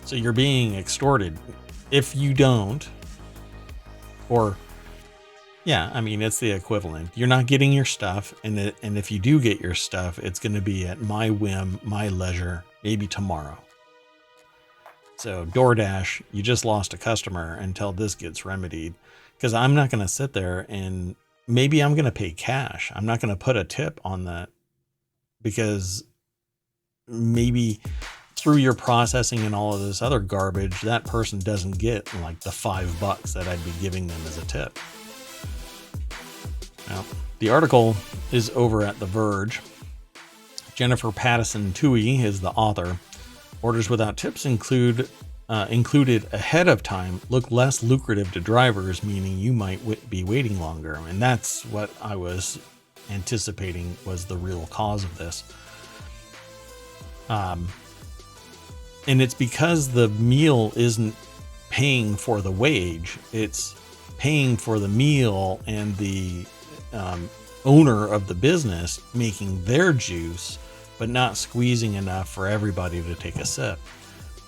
So you're being extorted if you don't, or yeah, I mean, it's the equivalent. You're not getting your stuff, and if you do get your stuff, it's going to be at my whim, my leisure, maybe tomorrow. So DoorDash, you just lost a customer until this gets remedied, because I'm not going to sit there and maybe I'm going to pay cash. I'm not going to put a tip on that, because maybe through your processing and all of this other garbage, that person doesn't get like the $5 that I'd be giving them as a tip. Now, the article is over at The Verge. Jennifer Pattison Toohey is the author. Orders without tips included ahead of time look less lucrative to drivers, meaning you might be waiting longer. And that's what I was anticipating was the real cause of this. And it's because the meal isn't paying for the wage. It's paying for the meal and the owner of the business making their juice, but not squeezing enough for everybody to take a sip.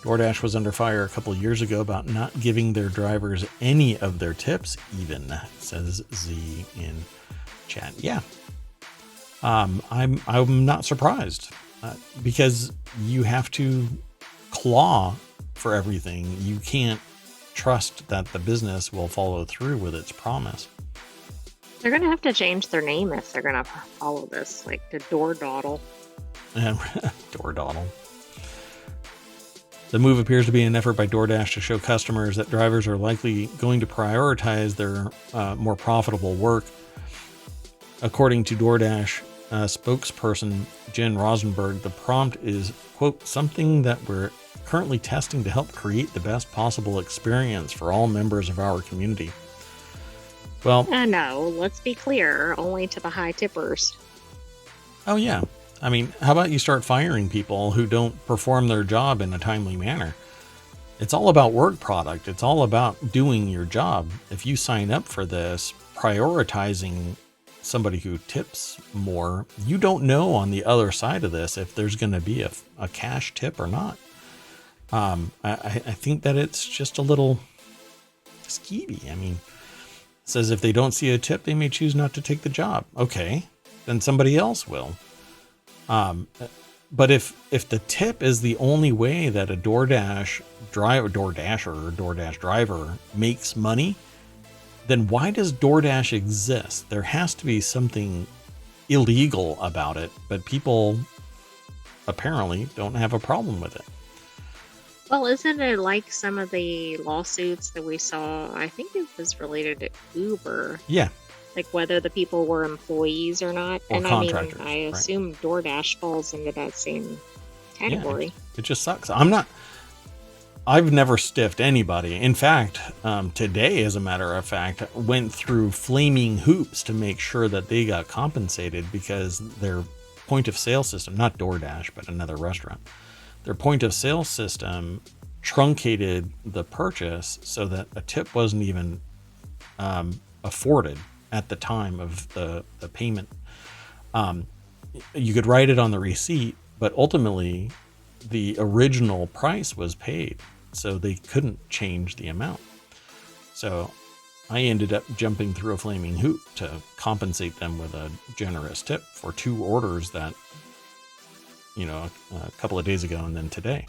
DoorDash was under fire a couple of years ago about not giving their drivers any of their tips even, says Z in chat. Yeah. I'm not surprised because you have to claw for everything. You can't trust that the business will follow through with its promise. They're going to have to change their name if they're going to follow this, like the DoorDaddle. DoorDaddle. The move appears to be an effort by DoorDash to show customers that drivers are likely going to prioritize their more profitable work. According to DoorDash spokesperson Jen Rosenberg, the prompt is, quote, something that we're currently testing to help create the best possible experience for all members of our community. Well, no, let's be clear, only to the high tippers. Oh, yeah. I mean, how about you start firing people who don't perform their job in a timely manner? It's all about work product. It's all about doing your job. If you sign up for this, prioritizing somebody who tips more, you don't know on the other side of this if there's going to be a cash tip or not. I think that it's just a little skeevy. I mean, it says if they don't see a tip, they may choose not to take the job. Okay, then somebody else will. But if the tip is the only way that a DoorDasher or DoorDash driver makes money, then why does DoorDash exist? There has to be something illegal about it, but people apparently don't have a problem with it. Well, isn't it like some of the lawsuits that we saw? I think it was related to Uber. Yeah. Like whether the people were employees or not. Or and contractors, I assume right. DoorDash falls into that same category. Yeah, it just sucks. I've never stiffed anybody. In fact, today, as a matter of fact, went through flaming hoops to make sure that they got compensated because their point of sale system, not DoorDash, but another restaurant, their point of sale system truncated the purchase so that a tip wasn't even afforded at the time of the payment. You could write it on the receipt, but ultimately the original price was paid, so they couldn't change the amount. So I ended up jumping through a flaming hoop to compensate them with a generous tip for 2 orders that, a couple of days ago and then today.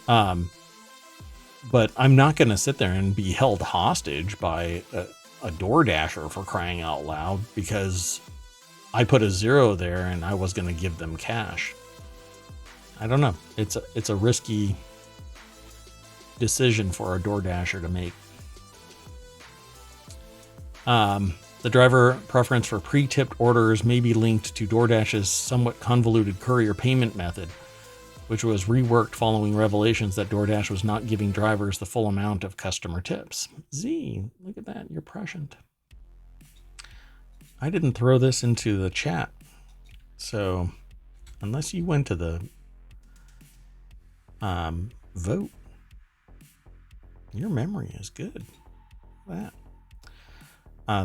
But I'm not going to sit there and be held hostage by a DoorDasher, for crying out loud, because I put a 0 there and I was going to give them cash. I don't know. It's a risky decision for a DoorDasher to make. The driver preference for pre-tipped orders may be linked to DoorDash's somewhat convoluted courier payment method, which was reworked following revelations that DoorDash was not giving drivers the full amount of customer tips. Z, look at that. You're prescient. I didn't throw this into the chat. So unless you went to the vote, your memory is good. That.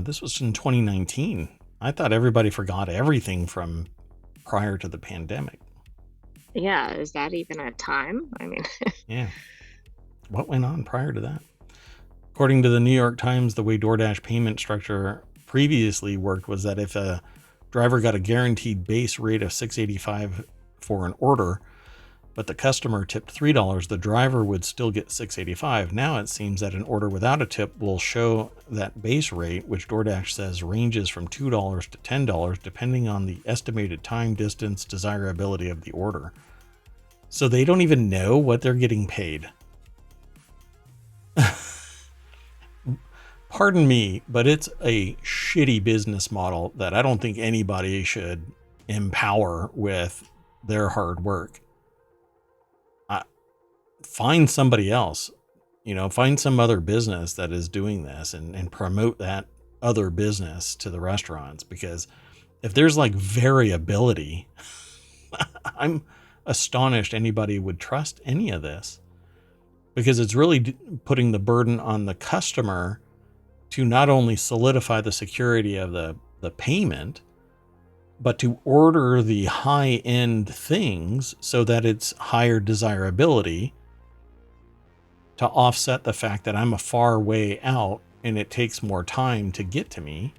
This was in 2019. I thought everybody forgot everything from prior to the pandemic. Yeah, is that even a time? I mean, yeah. What went on prior to that? According to the New York Times, the way DoorDash payment structure previously worked was that if a driver got a guaranteed base rate of $6.85 for an order, but the customer tipped $3, the driver would still get $6.85. Now it seems that an order without a tip will show that base rate, which DoorDash says ranges from $2 to $10, depending on the estimated time, distance, desirability of the order. So they don't even know what they're getting paid. Pardon me, but it's a shitty business model that I don't think anybody should empower with their hard work. Find somebody else, find some other business that is doing this and promote that other business to the restaurants, because if there's like variability, I'm astonished anybody would trust any of this, because it's really putting the burden on the customer to not only solidify the security of the payment, but to order the high end things so that it's higher desirability, to offset the fact that I'm a far way out and it takes more time to get to me.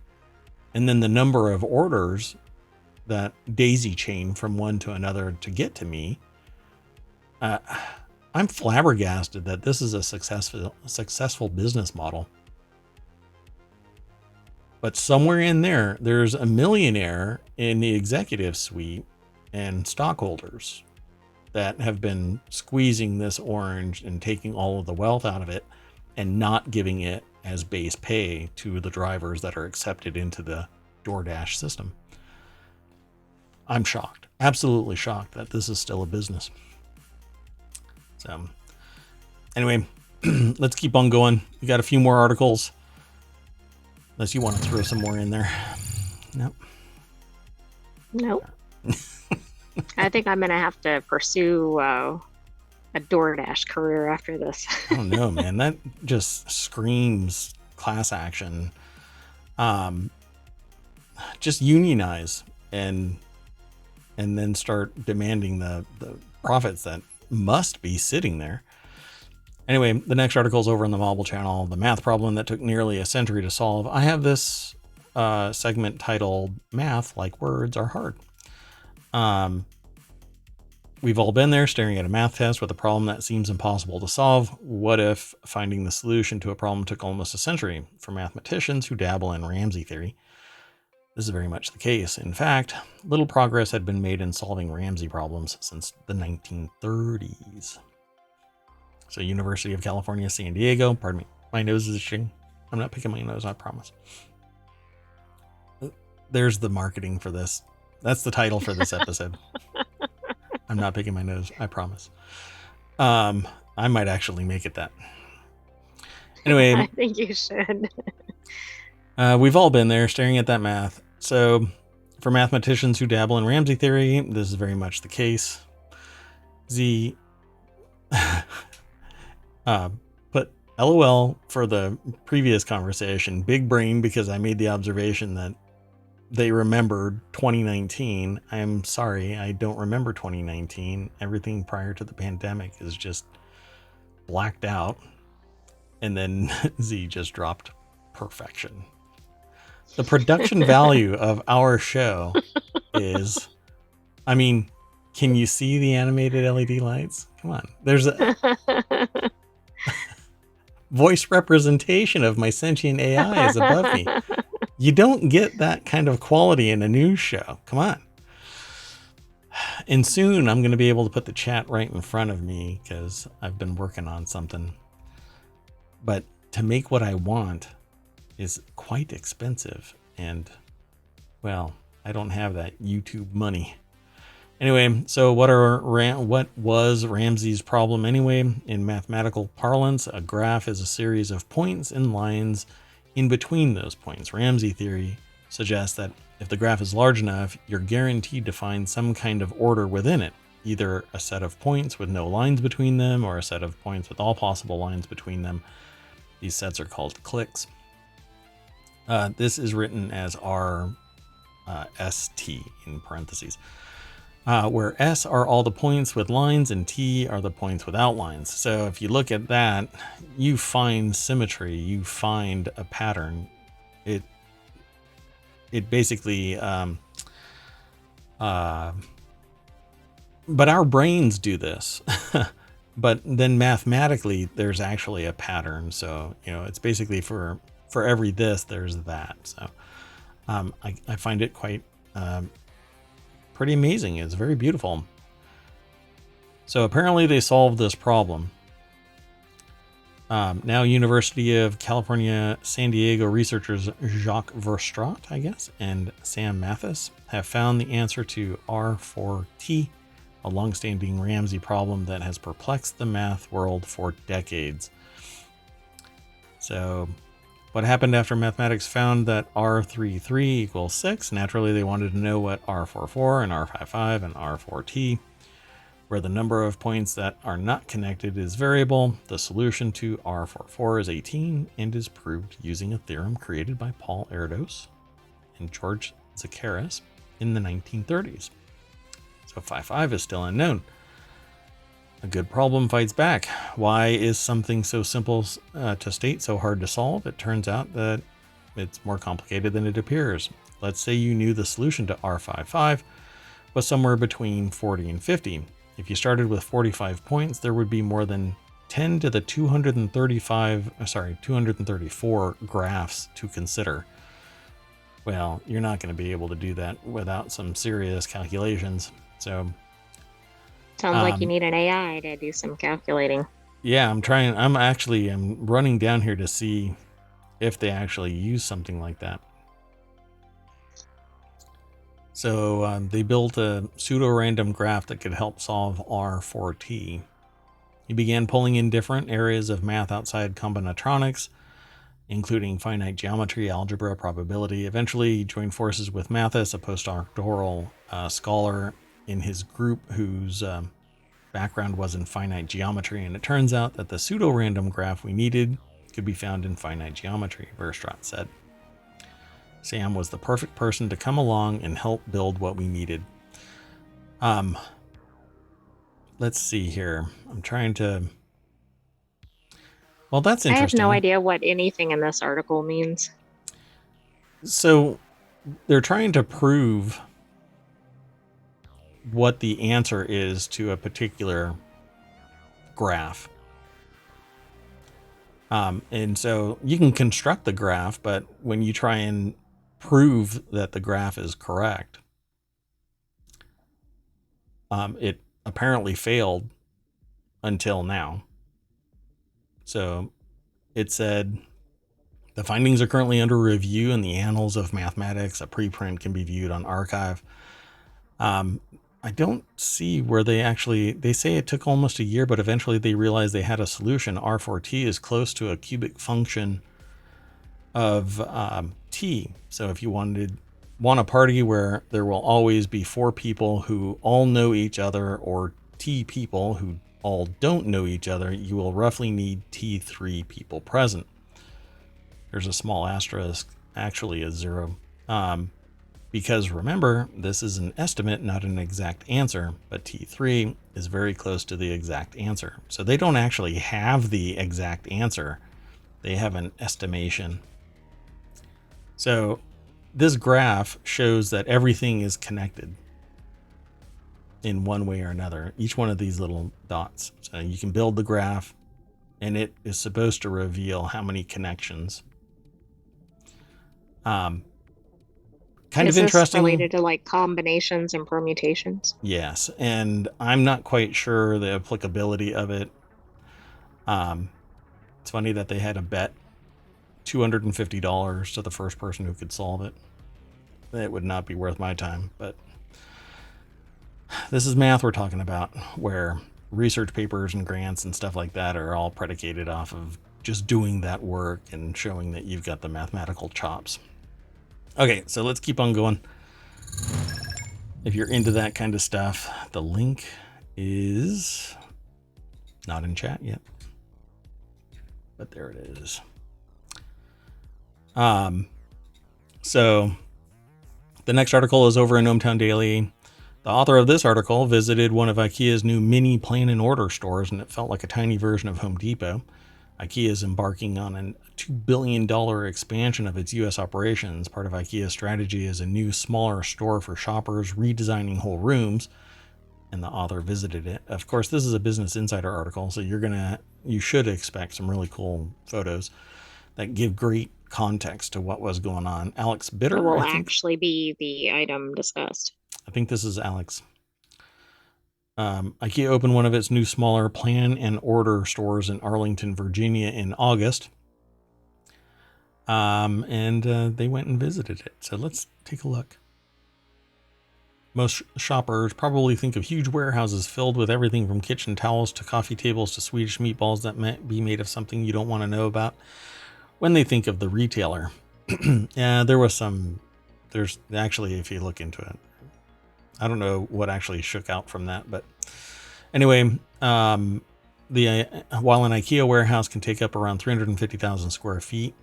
And then the number of orders that daisy chain from one to another to get to me. I'm flabbergasted that this is a successful business model. But somewhere in there, there's a millionaire in the executive suite and stockholders that have been squeezing this orange and taking all of the wealth out of it and not giving it as base pay to the drivers that are accepted into the DoorDash system. I'm shocked, absolutely shocked that this is still a business. So anyway, let's keep on going. We got a few more articles. Unless you want to throw some more in there. Nope. I think I'm going to have to pursue a DoorDash career after this. I don't know, man. That just screams class action. Just unionize and then start demanding the profits that must be sitting there. Anyway, the next article is over on the Mobile channel, the math problem that took nearly a century to solve. I have this segment titled Math Like Words Are Hard. We've all been there staring at a math test with a problem that seems impossible to solve. What if finding the solution to a problem took almost a century? For mathematicians who dabble in Ramsey theory, this is very much the case. In fact, little progress had been made in solving Ramsey problems since the 1930s. So University of California, San Diego, pardon me, my nose is itching. I'm not picking my nose, I promise. There's the marketing for this. That's the title for this episode. I'm not picking my nose, I promise. I might actually make it that. Anyway. I think you should. We've all been there staring at that math. So for mathematicians who dabble in Ramsey theory, this is very much the case. But LOL for the previous conversation, big brain, because I made the observation that they remembered 2019. I'm sorry, I don't remember 2019. Everything prior to the pandemic is just blacked out. And then Z just dropped perfection. The production value of our show is, I mean, can you see the animated LED lights? Come on. There's a voice representation of my sentient AI is above me. You don't get that kind of quality in a news show. Come on. And soon I'm going to be able to put the chat right in front of me because I've been working on something. But to make what I want is quite expensive. And, well, I don't have that YouTube money. Anyway, so what was Ramsey's problem anyway? In mathematical parlance, a graph is a series of points and lines in between those points. Ramsey theory suggests that if the graph is large enough, you're guaranteed to find some kind of order within it, either a set of points with no lines between them or a set of points with all possible lines between them. These sets are called cliques. This is written as RST in parentheses. Where S are all the points with lines and T are the points without lines. So if you look at that, you find symmetry, you find a pattern. It basically, but our brains do this. But then mathematically, there's actually a pattern. So, it's basically for every this, there's that. So I find it quite pretty amazing. It's very beautiful. So apparently they solved this problem. Now University of California, San Diego researchers Jacques Verstraete, I guess, and Sam Mathis have found the answer to R4T, a longstanding Ramsey problem that has perplexed the math world for decades. So what happened after mathematics found that R33 equals 6? Naturally, they wanted to know what R44 and R55 and R4T, where the number of points that are not connected is variable. The solution to R44 is 18 and is proved using a theorem created by Paul Erdos and George Zakaris in the 1930s. So 55 is still unknown. A good problem fights back. Why is something so simple to state so hard to solve? It turns out that it's more complicated than it appears. Let's say you knew the solution to R55 was somewhere between 40 and 50. If you started with 45 points, there would be more than 10 to the 234 graphs to consider. Well, you're not going to be able to do that without some serious calculations. So sounds like you need an AI to do some calculating. Yeah, I'm running down here to see if they actually use something like that. So they built a pseudo-random graph that could help solve R4T. He began pulling in different areas of math outside combinatorics, including finite geometry, algebra, probability. Eventually, he joined forces with Mathis, a postdoctoral scholar in his group whose background was in finite geometry, and it turns out that the pseudo-random graph we needed could be found in finite geometry, Verstraete said. Sam was the perfect person to come along and help build what we needed. Let's see here. I'm trying to... Well, that's interesting. I have no idea what anything in this article means. So they're trying to prove what the answer is to a particular graph. And so you can construct the graph, but when you try and prove that the graph is correct, it apparently failed until now. So it said, the findings are currently under review in the Annals of Mathematics. A preprint can be viewed on Archive. I don't see where they say it took almost a year, but eventually they realized they had a solution. R4T is close to a cubic function of T. So if you want a party where there will always be 4 people who all know each other, or T people who all don't know each other, you will roughly need T3 people present. There's a small asterisk, actually a 0. Because remember, this is an estimate, not an exact answer, but T3 is very close to the exact answer. So they don't actually have the exact answer. They have an estimation. So this graph shows that everything is connected in one way or another, each one of these little dots. So you can build the graph, and it is supposed to reveal how many connections. kind Is of this interesting. related to like combinations and permutations? Yes, and I'm not quite sure the applicability of it. It's funny that they had a bet $250 to the first person who could solve it. It would not be worth my time, but this is math we're talking about, where research papers and grants and stuff like that are all predicated off of just doing that work and showing that you've got the mathematical chops. Okay, so let's keep on going. If you're into that kind of stuff, the link is not in chat yet, but there it is. So the next article is over in ohmTown Daily. The author of this article visited one of IKEA's new mini plan and order stores, and it felt like a tiny version of Home Depot. IKEA is embarking on a $2 billion expansion of its U.S. operations. Part of IKEA's strategy is a new, smaller store for shoppers, redesigning whole rooms, and the author visited it. Of course, this is a Business Insider article, so you should expect some really cool photos that give great context to what was going on. Alex Bitter will actually be the item discussed. I think this is Alex. IKEA opened one of its new smaller plan and order stores in Arlington, Virginia in August. And they went and visited it. So let's take a look. Most shoppers probably think of huge warehouses filled with everything from kitchen towels to coffee tables to Swedish meatballs that might be made of something you don't want to know about when they think of the retailer. Yeah, there's actually, if you look into it, I don't know what actually shook out from that, but anyway, while an IKEA warehouse can take up around 350,000 square feet,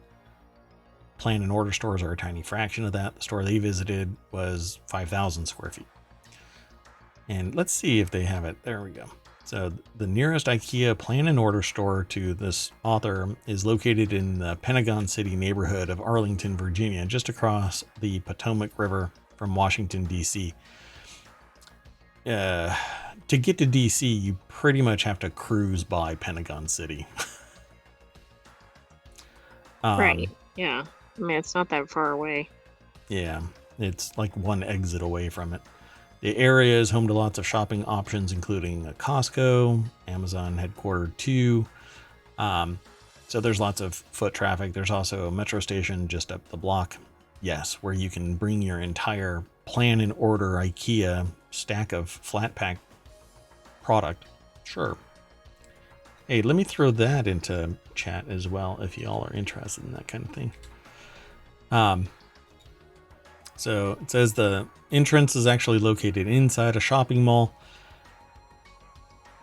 plan and order stores are a tiny fraction of that. The store they visited was 5,000 square feet. And let's see if they have it. There we go. So the nearest IKEA plan and order store to this author is located in the Pentagon City neighborhood of Arlington, Virginia, just across the Potomac River from Washington, D.C. To get to DC, you pretty much have to cruise by Pentagon City. Right. Yeah. I mean, it's not that far away. Yeah. It's like one exit away from it. The area is home to lots of shopping options, including a Costco, Amazon headquartered too. So there's lots of foot traffic. There's also a metro station just up the block. Yes, where you can bring your entire plan and order IKEA stack of flat pack product. Sure. Hey, let me throw that into chat as well if y'all are interested in that kind of thing. So it says the entrance is actually located inside a shopping mall.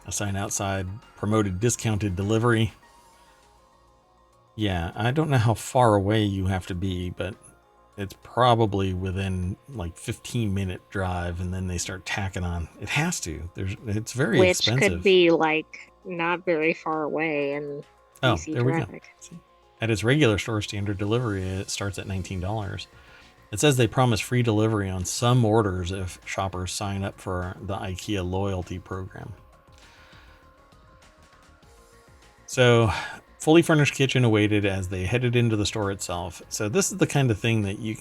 A sign outside promoted discounted delivery. Yeah, I don't know how far away you have to be, but it's probably within like 15-minute drive, and then they start tacking on. It has to. It's very expensive. Which could be like not very far away in DC there traffic. We go. See? At its regular store standard delivery, it starts at $19. It says they promise free delivery on some orders if shoppers sign up for the IKEA loyalty program. So, fully furnished kitchen awaited as they headed into the store itself. So this is the kind of thing that you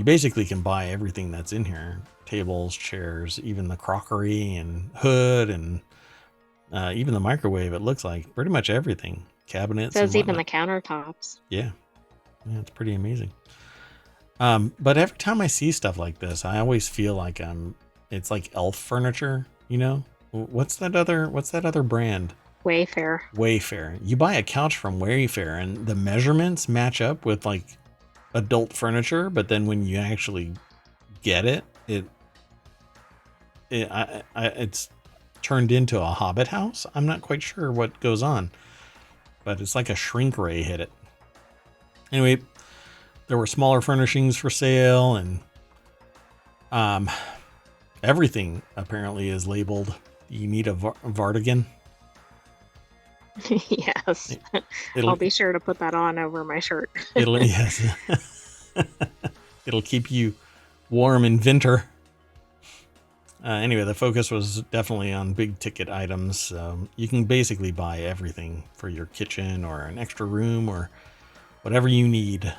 basically can buy everything that's in here. Tables, chairs, even the crockery and hood, and even the microwave, it looks like. Pretty much everything. Cabinets. It says even the countertops. Yeah, it's pretty amazing. But every time I see stuff like this, I always feel like it's like elf furniture, you know? What's that other brand? Wayfair. You buy a couch from Wayfair and the measurements match up with like adult furniture, but then when you actually get it's turned into a hobbit house. I'm not quite sure what goes on, but it's like a shrink ray hit it. Anyway, there were smaller furnishings for sale, and everything apparently is labeled. You need a Vardigan. Yes. I'll be sure to put that on over my shirt. Yes. It'll keep you warm in winter. Anyway, the focus was definitely on big ticket items. You can basically buy everything for your kitchen or an extra room or whatever you need.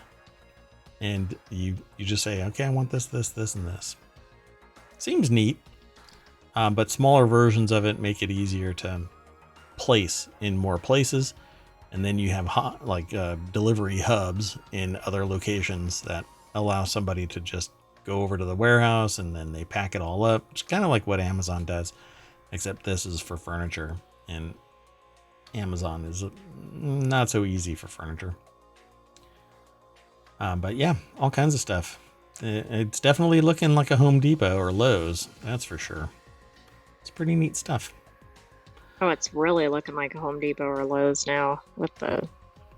and you just say, okay, I want this, this, this, and this. Seems neat, but smaller versions of it make it easier to place in more places. And then you have delivery hubs in other locations that allow somebody to just go over to the warehouse and then they pack it all up. It's kind of like what Amazon does, except this is for furniture, and Amazon is not so easy for furniture. But yeah, all kinds of stuff. It's definitely looking like a Home Depot or Lowe's, that's for sure. It's pretty neat stuff. Oh, it's really looking like a Home Depot or Lowe's now with the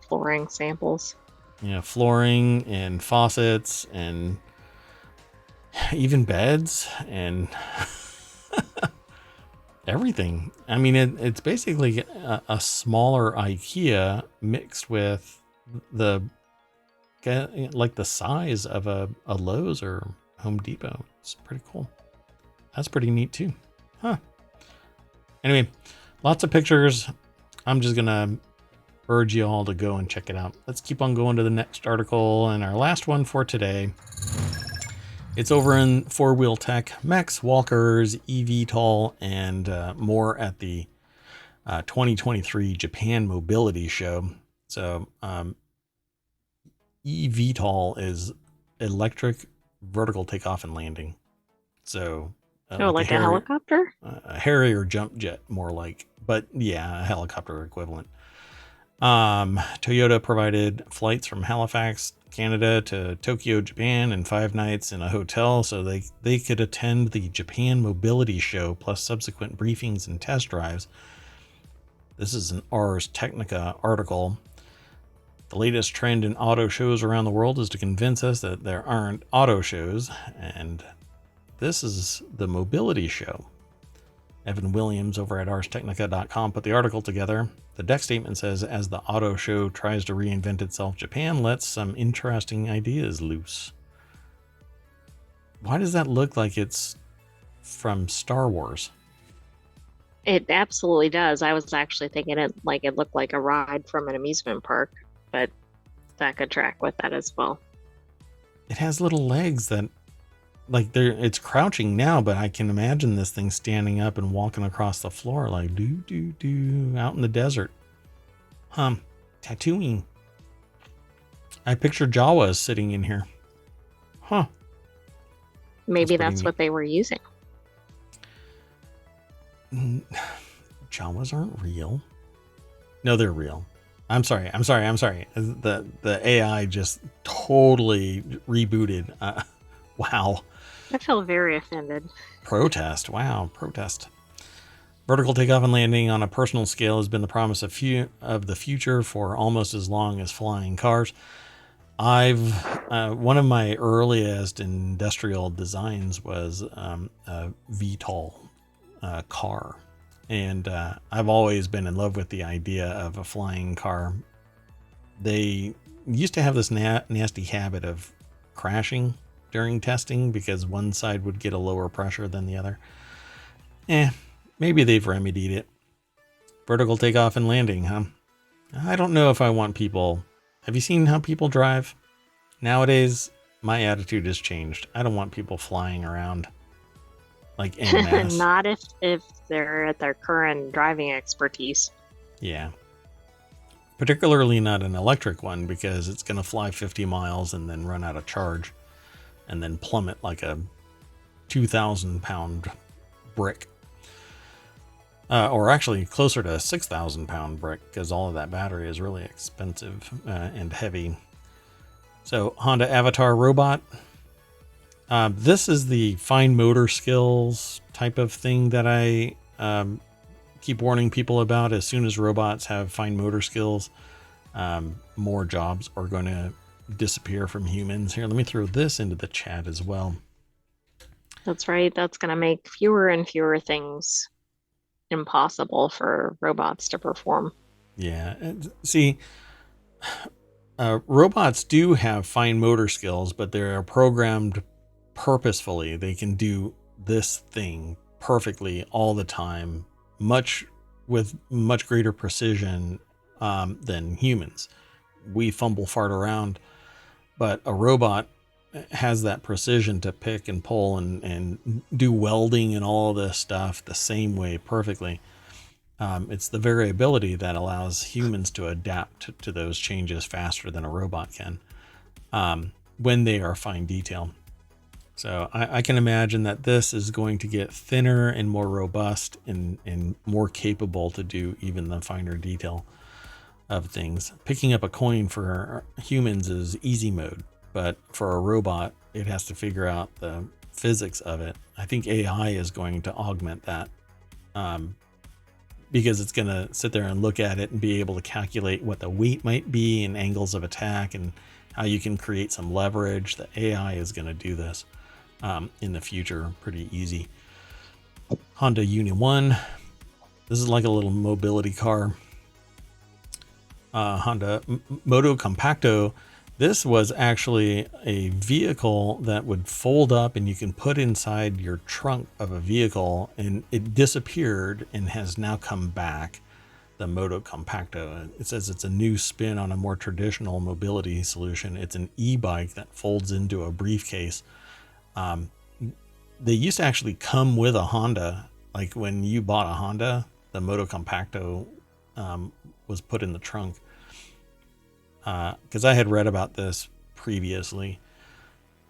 flooring samples. Yeah, flooring and faucets and even beds and everything. I mean, it's basically a smaller Ikea mixed with the size of a Lowe's or Home Depot. It's pretty cool. That's pretty neat too. Huh. Anyway, lots of pictures. I'm just gonna urge you all to go and check it out. Let's keep on going to the next article, and our last one for today. It's over in four-wheel tech, mechs, walkers, eVTOL, and more at the 2023 Japan Mobility Show. So eVTOL is electric vertical takeoff and landing. So like a helicopter? A Harrier jump jet, more like, but yeah, a helicopter equivalent. Toyota provided flights from Halifax, Canada to Tokyo, Japan, and 5 nights in a hotel so they could attend the Japan Mobility Show plus subsequent briefings and test drives. This is an Ars Technica article. The latest trend in auto shows around the world is to convince us that there aren't auto shows, and this is the Mobility Show. Evan Williams over at arstechnica.com put the article together. The deck statement says, as the auto show tries to reinvent itself, Japan lets some interesting ideas loose. Why does that look like it's from Star Wars? It absolutely does. I was actually thinking it looked like a ride from an amusement park, but that could track with that as well. It has little legs that, it's crouching now, but I can imagine this thing standing up and walking across the floor like out in the desert. Tattooing. I picture Jawas sitting in here. Huh. Maybe that's what they were using. Jawas aren't real. No, they're real. I'm sorry. The AI just totally rebooted. Wow. I feel very offended. Protest. Wow. Protest. Vertical takeoff and landing on a personal scale has been the promise of the future for almost as long as flying cars. One of my earliest industrial designs was a VTOL car. And I've always been in love with the idea of a flying car. They used to have this nasty habit of crashing during testing because one side would get a lower pressure than the other. Maybe they've remedied it. Vertical takeoff and landing, huh? I don't know if I want people. Have you seen how people drive? Nowadays, my attitude has changed. I don't want people flying around like en masse. Not if they're at their current driving expertise. Yeah. Particularly not an electric one, because it's going to fly 50 miles and then run out of charge and then plummet like a 2,000 pound brick. Or actually closer to a 6,000 pound brick, because all of that battery is really expensive and heavy. So Honda Avatar robot. This is the fine motor skills type of thing that I keep warning people about. As soon as robots have fine motor skills, more jobs are going to disappear from humans. Here, let me throw this into the chat as well. That's right. That's going to make fewer and fewer things impossible for robots to perform. Yeah. See, robots do have fine motor skills, but they're programmed purposefully. They can do this thing perfectly all the time, with much greater precision than humans. We fumble fart around but a robot has that precision to pick and pull and do welding and all this stuff the same way perfectly. It's the variability that allows humans to adapt to those changes faster than a robot can when they are fine detail. So I can imagine that this is going to get thinner and more robust and more capable to do even the finer detail of things. Picking up a coin for humans is easy mode, but for a robot, it has to figure out the physics of it. I think AI is going to augment that because it's going to sit there and look at it and be able to calculate what the weight might be and angles of attack and how you can create some leverage. The AI is going to do this in the future pretty easy. Honda Union 1. This is like a little mobility car. Honda Moto Compacto. This was actually a vehicle that would fold up and you can put inside your trunk of a vehicle, and it disappeared and has now come back. The Moto Compacto. It says it's a new spin on a more traditional mobility solution. It's an e-bike that folds into a briefcase. They used to actually come with a Honda. Like when you bought a Honda, the Moto Compacto was put in the trunk. Because I had read about this previously.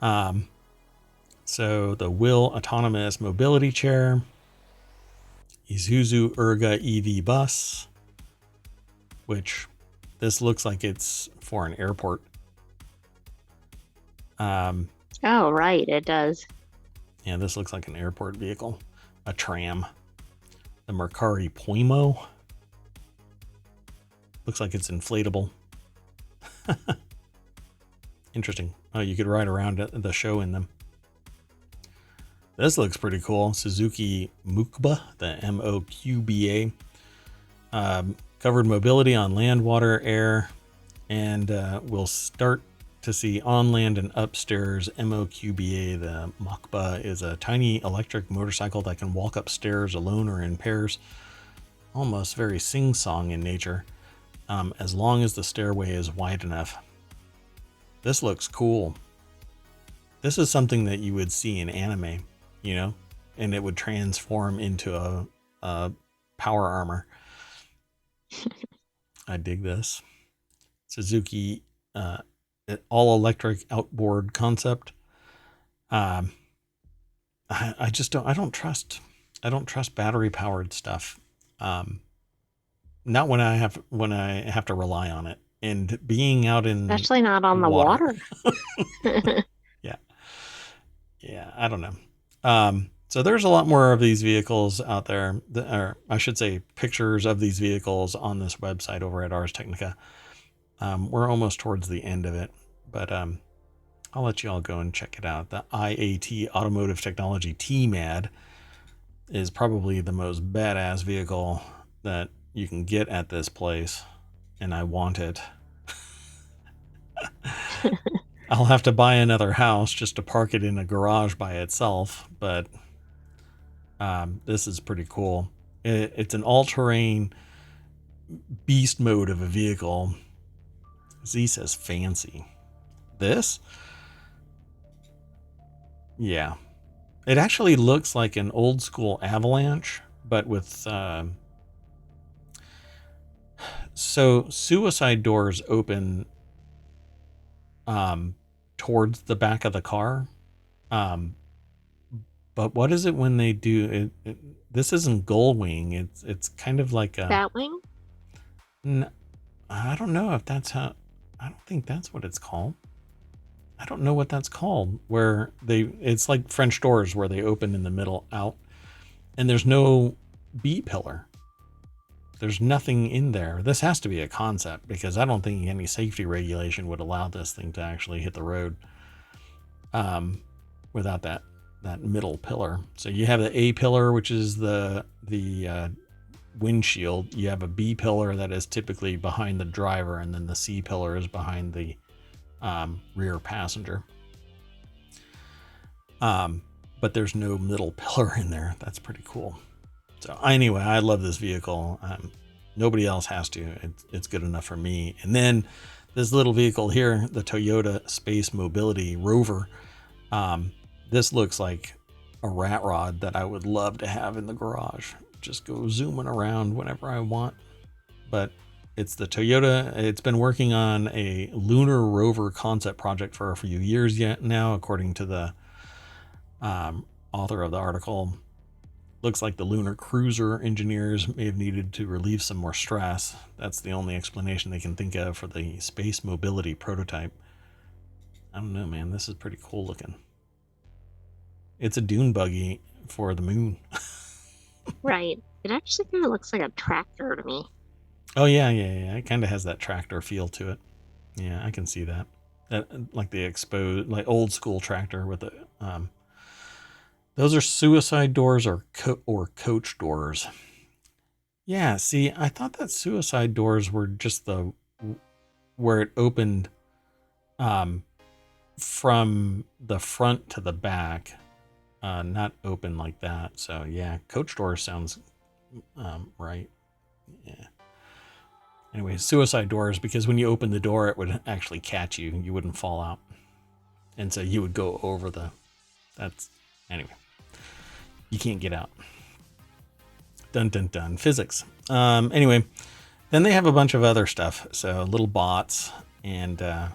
So the Will Autonomous Mobility Chair, Isuzu Erga EV Bus, which this looks like it's for an airport. Oh, right, it does. Yeah, this looks like an airport vehicle. A tram. The Mercari Poimo. Looks like it's inflatable. Interesting. Oh, you could ride around at the show in them. This looks pretty cool. Suzuki Mokuba, the MOQBA. Covered mobility on land, water, air, and we'll start to see on land and upstairs. MOQBA, the Mokuba, is a tiny electric motorcycle that can walk upstairs alone or in pairs. Almost very sing-song in nature. As long as the stairway is wide enough. This looks cool. This is something that you would see in anime, you know, and it would transform into a power armor. I dig this. Suzuki all electric outboard concept. I don't trust battery powered stuff. Not when I have to rely on it, and being out in especially not on the water. Yeah, I don't know. So there's a lot more of these vehicles out there, or I should say pictures of these vehicles on this website over at Ars Technica. We're almost towards the end of it, but I'll let you all go and check it out. The IAT Automotive Technology T-Mad is probably the most badass vehicle that you can get at this place, and I want it. I'll have to buy another house just to park it in a garage by itself, but this is pretty cool. It's an all-terrain beast mode of a vehicle. Z says fancy. This? Yeah. It actually looks like an old school Avalanche, but with so suicide doors open towards the back of the car. But what is it when they do it? This isn't Gullwing. It's kind of like a Batwing? I don't know if that's how. I don't think that's what it's called. I don't know what that's called. Where it's like French doors where they open in the middle out, and there's no B pillar. There's nothing in there. This has to be a concept because I don't think any safety regulation would allow this thing to actually hit the road without that middle pillar. So you have the A pillar, which is the windshield. You have a B pillar that is typically behind the driver, and then the C pillar is behind the rear passenger. But there's no middle pillar in there. That's pretty cool. So anyway, I love this vehicle. Nobody else has to. It's good enough for me. And then this little vehicle here, the Toyota Space Mobility Rover, this looks like a rat rod that I would love to have in the garage. Just go zooming around whenever I want. But it's the Toyota. It's been working on a lunar rover concept project for a few years yet now, according to the author of the article. Looks like the lunar cruiser engineers may have needed to relieve some more stress. That's the only explanation they can think of for the space mobility prototype. I don't know, man. This is pretty cool looking. It's a dune buggy for the moon. Right. It actually kind of looks like a tractor to me. Oh, yeah. It kind of has that tractor feel to it. Yeah, I can see that. Like the exposed, like old school tractor with the... those are suicide doors or coach doors. Yeah, see, I thought that suicide doors were just where it opened from the front to the back, not open like that. So yeah, coach doors sounds right. Yeah. Anyway, suicide doors, because when you open the door, it would actually catch you. You wouldn't fall out. And so you would go over anyway. You can't get out. Dun dun dun. Physics. Anyway, then they have a bunch of other stuff. So little bots, and I'm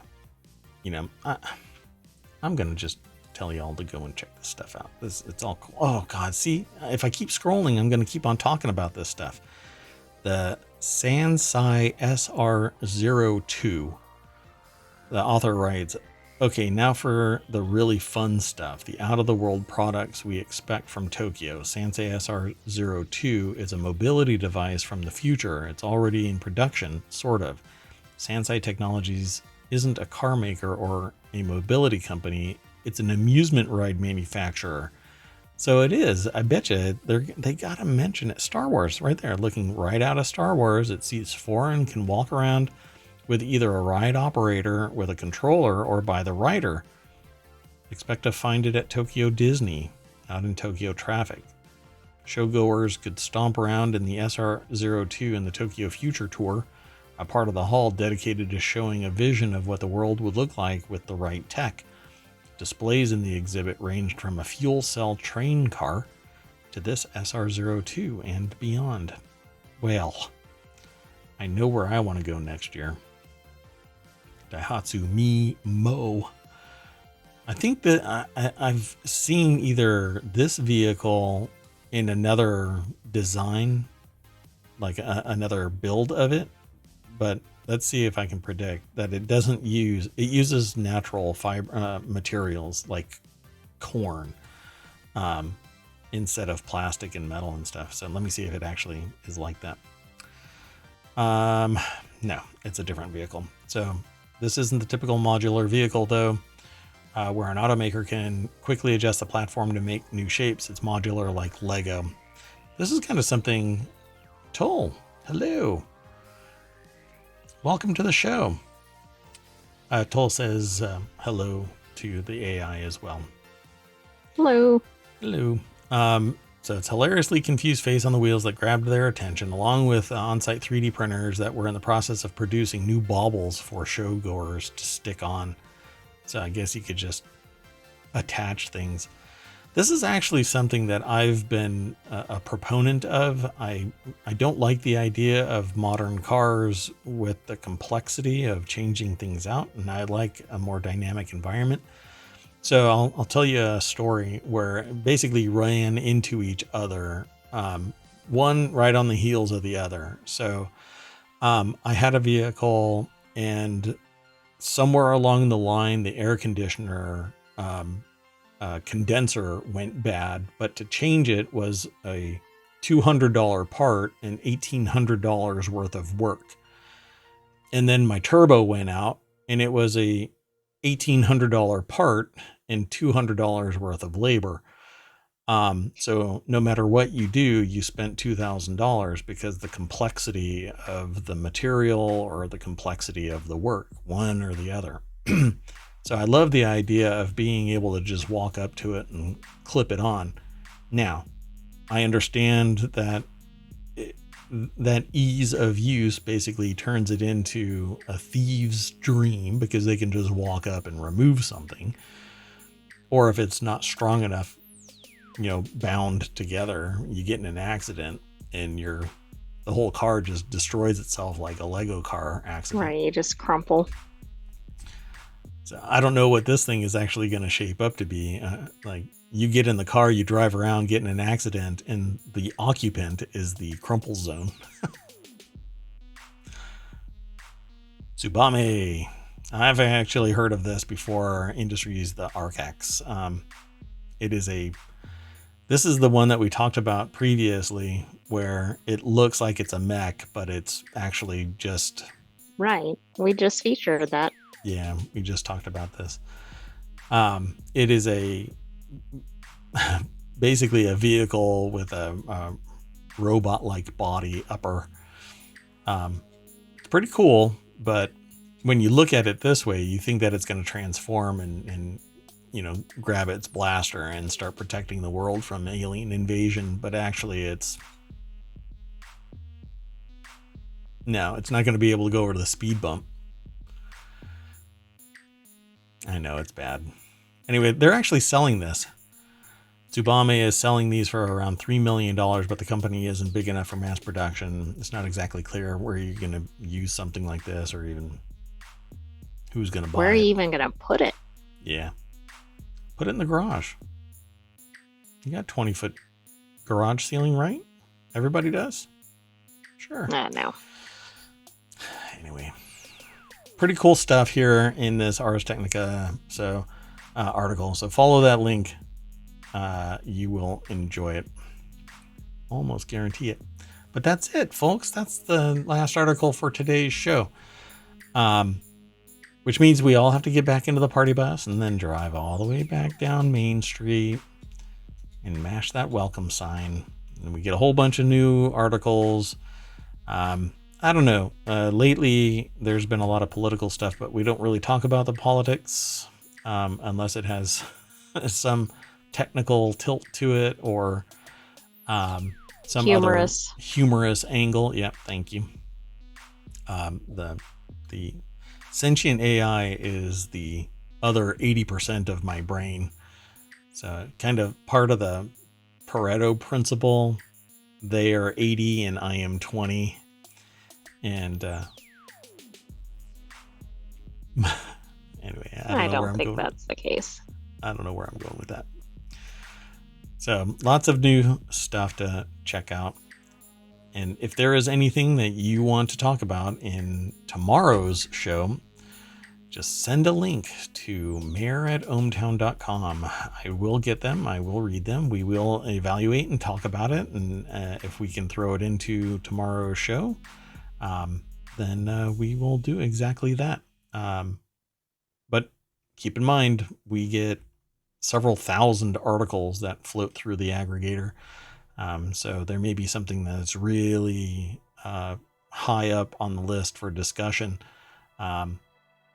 gonna just tell y'all to go and check this stuff out. It's all cool. Oh God, see, if I keep scrolling, I'm gonna keep on talking about this stuff. The Sansai SR02. The author writes, okay, now for the really fun stuff, the out-of-the-world products we expect from Tokyo. Sansei SR02 is a mobility device from the future. It's already in production, sort of. Sansei Technologies isn't a car maker or a mobility company. It's an amusement ride manufacturer. So it is. I bet you they got to mention it. Star Wars right there, looking right out of Star Wars. It seats 4 and can walk around with either a ride operator with a controller or by the rider. Expect to find it at Tokyo Disney, out in Tokyo traffic. Showgoers could stomp around in the SR02 in the Tokyo Future Tour, a part of the hall dedicated to showing a vision of what the world would look like with the right tech. Displays in the exhibit ranged from a fuel cell train car to this SR02 and beyond. Well, I know where I want to go next year. Daihatsu Mo. I think that I've seen either this vehicle in another design, like another build of it, but let's see if I can predict that it uses natural fiber materials like corn instead of plastic and metal and stuff. So let me see if it actually is like that. No, it's a different vehicle. So this isn't the typical modular vehicle though, where an automaker can quickly adjust the platform to make new shapes. It's modular like Lego. This is kind of something. Toll, hello. Welcome to the show. Toll says hello to the AI as well. Hello. Hello. So it's hilariously confused face on the wheels that grabbed their attention, along with on-site 3D printers that were in the process of producing new baubles for showgoers to stick on. So I guess you could just attach things. This is actually something that I've been a proponent of. I don't like the idea of modern cars with the complexity of changing things out, and I like a more dynamic environment. So I'll tell you a story where basically ran into each other, one right on the heels of the other. So I had a vehicle, and somewhere along the line, the air conditioner condenser went bad, but to change it was a $200 part and $1,800 worth of work. And then my turbo went out, and it was a $1,800 part and $200 worth of labor. So no matter what you do, you spent $2,000 because the complexity of the material or the complexity of the work, one or the other. So I love the idea of being able to just walk up to it and clip it on. Now, I understand that that ease of use basically turns it into a thief's dream because they can just walk up and remove something. Or if it's not strong enough, bound together, you get in an accident and the whole car just destroys itself like a Lego car accident. Right, you just crumple. So I don't know what this thing is actually going to shape up to be. Like you get in the car, you drive around, get in an accident, and the occupant is the crumple zone. Tsubame. I've actually heard of this before. Industries, the Arcax. This is the one that we talked about previously, where it looks like it's a mech, but it's actually just... Right. We just featured that. Yeah, we just talked about this. It is basically a vehicle with a robot-like body upper. It's pretty cool, but when you look at it this way, you think that it's going to transform and grab its blaster and start protecting the world from alien invasion. But actually it's not going to be able to go over the speed bump. I know it's bad. Anyway, they're actually selling this. Tsubame is selling these for around $3 million, but the company isn't big enough for mass production. It's not exactly clear where you're going to use something like this or even who's going to buy it. Where are you even going to put it? Yeah. Put it in the garage. You got 20-foot garage ceiling, right? Everybody does? Sure. No. Anyway. Pretty cool stuff here in this Ars Technica article. So follow that link. You will enjoy it. Almost guarantee it. But that's it, folks. That's the last article for today's show. Which means we all have to get back into the party bus and then drive all the way back down Main Street and mash that welcome sign. And we get a whole bunch of new articles. I don't know. Lately, there's been a lot of political stuff, but we don't really talk about the politics unless it has some technical tilt to it or some other humorous angle. Yep, thank you. The sentient AI is the other 80% of my brain. So kind of part of the Pareto principle. They are 80 and I am 20. And anyway, I don't think that's the case. I don't know where I'm going with that. So lots of new stuff to check out. And if there is anything that you want to talk about in tomorrow's show, just send a link to mayor@ohmTown.com. I will get them. I will read them. We will evaluate and talk about it. And if we can throw it into tomorrow's show, then we will do exactly that. But keep in mind, we get several thousand articles that float through the aggregator. So there may be something that's really high up on the list for discussion.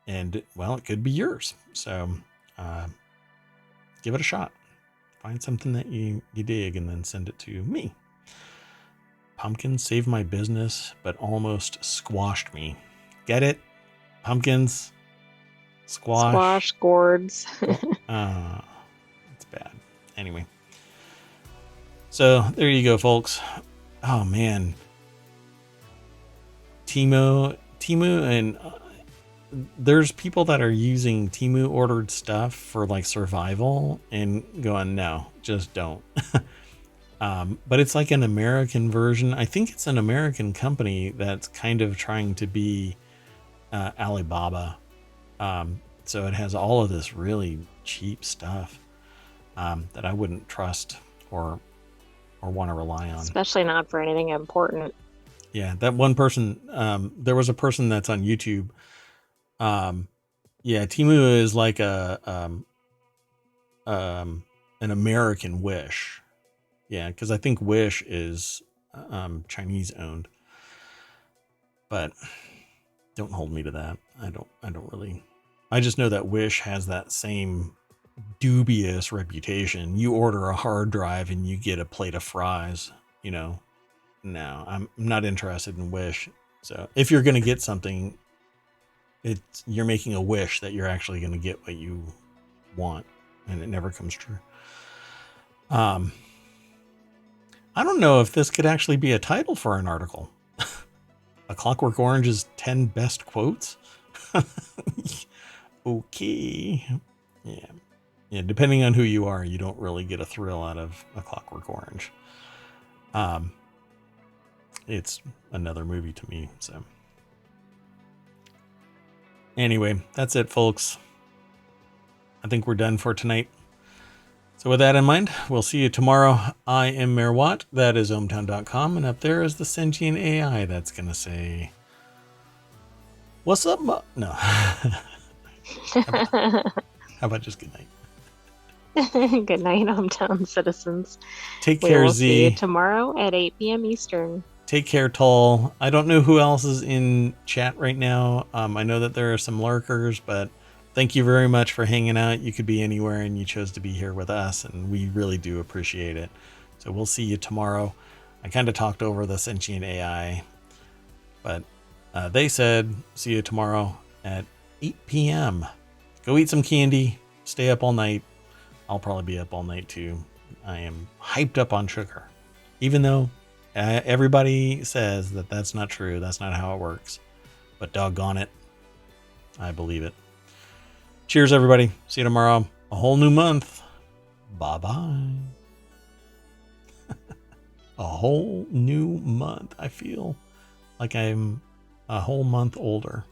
And well, it could be yours. So give it a shot. Find something that you dig and then send it to me. Pumpkins saved my business, but almost squashed me. Get it? Pumpkins, squash gourds. It's bad. Anyway. So there you go, folks. Oh man. Temu and there's people that are using Temu ordered stuff for like survival and going, no, just don't. But it's like an American version. I think it's an American company that's kind of trying to be Alibaba. So it has all of this really cheap stuff that I wouldn't trust or want to rely on. Especially not for anything important. Yeah, that one person, there was a person that's on YouTube. Yeah, Temu is like an American Wish. Yeah, because I think Wish is Chinese owned. But don't hold me to that. I don't really. I just know that Wish has that same dubious reputation. You order a hard drive and you get a plate of fries, no, I'm not interested in Wish. So if you're going to get something, you're making a wish that you're actually going to get what you want, and it never comes true. I don't know if this could actually be a title for an article. A Clockwork Orange's 10 best quotes. Okay. Yeah. Depending on who you are, you don't really get a thrill out of A Clockwork Orange. It's another movie to me. So anyway, that's it, folks. I think we're done for tonight. So with that in mind, we'll see you tomorrow. I am Mayor Watt. That is ohmTown.com. And up there is the sentient AI that's going to say, "What's up, No. How about just good night? Good night, hometown citizens. Take care, We will Z. see you tomorrow at 8 p.m. Eastern. Take care, Tall. I don't know who else is in chat right now. I know that there are some lurkers, but thank you very much for hanging out. You could be anywhere and you chose to be here with us, and we really do appreciate it. So we'll see you tomorrow. I kind of talked over the sentient AI, but they said see you tomorrow at 8 p.m. Go eat some candy. Stay up all night. I'll probably be up all night too. I am hyped up on sugar, even though everybody says that that's not true. That's not how it works. But doggone it, I believe it. Cheers, everybody. See you tomorrow. A whole new month. Bye-bye. A whole new month. I feel like I'm a whole month older.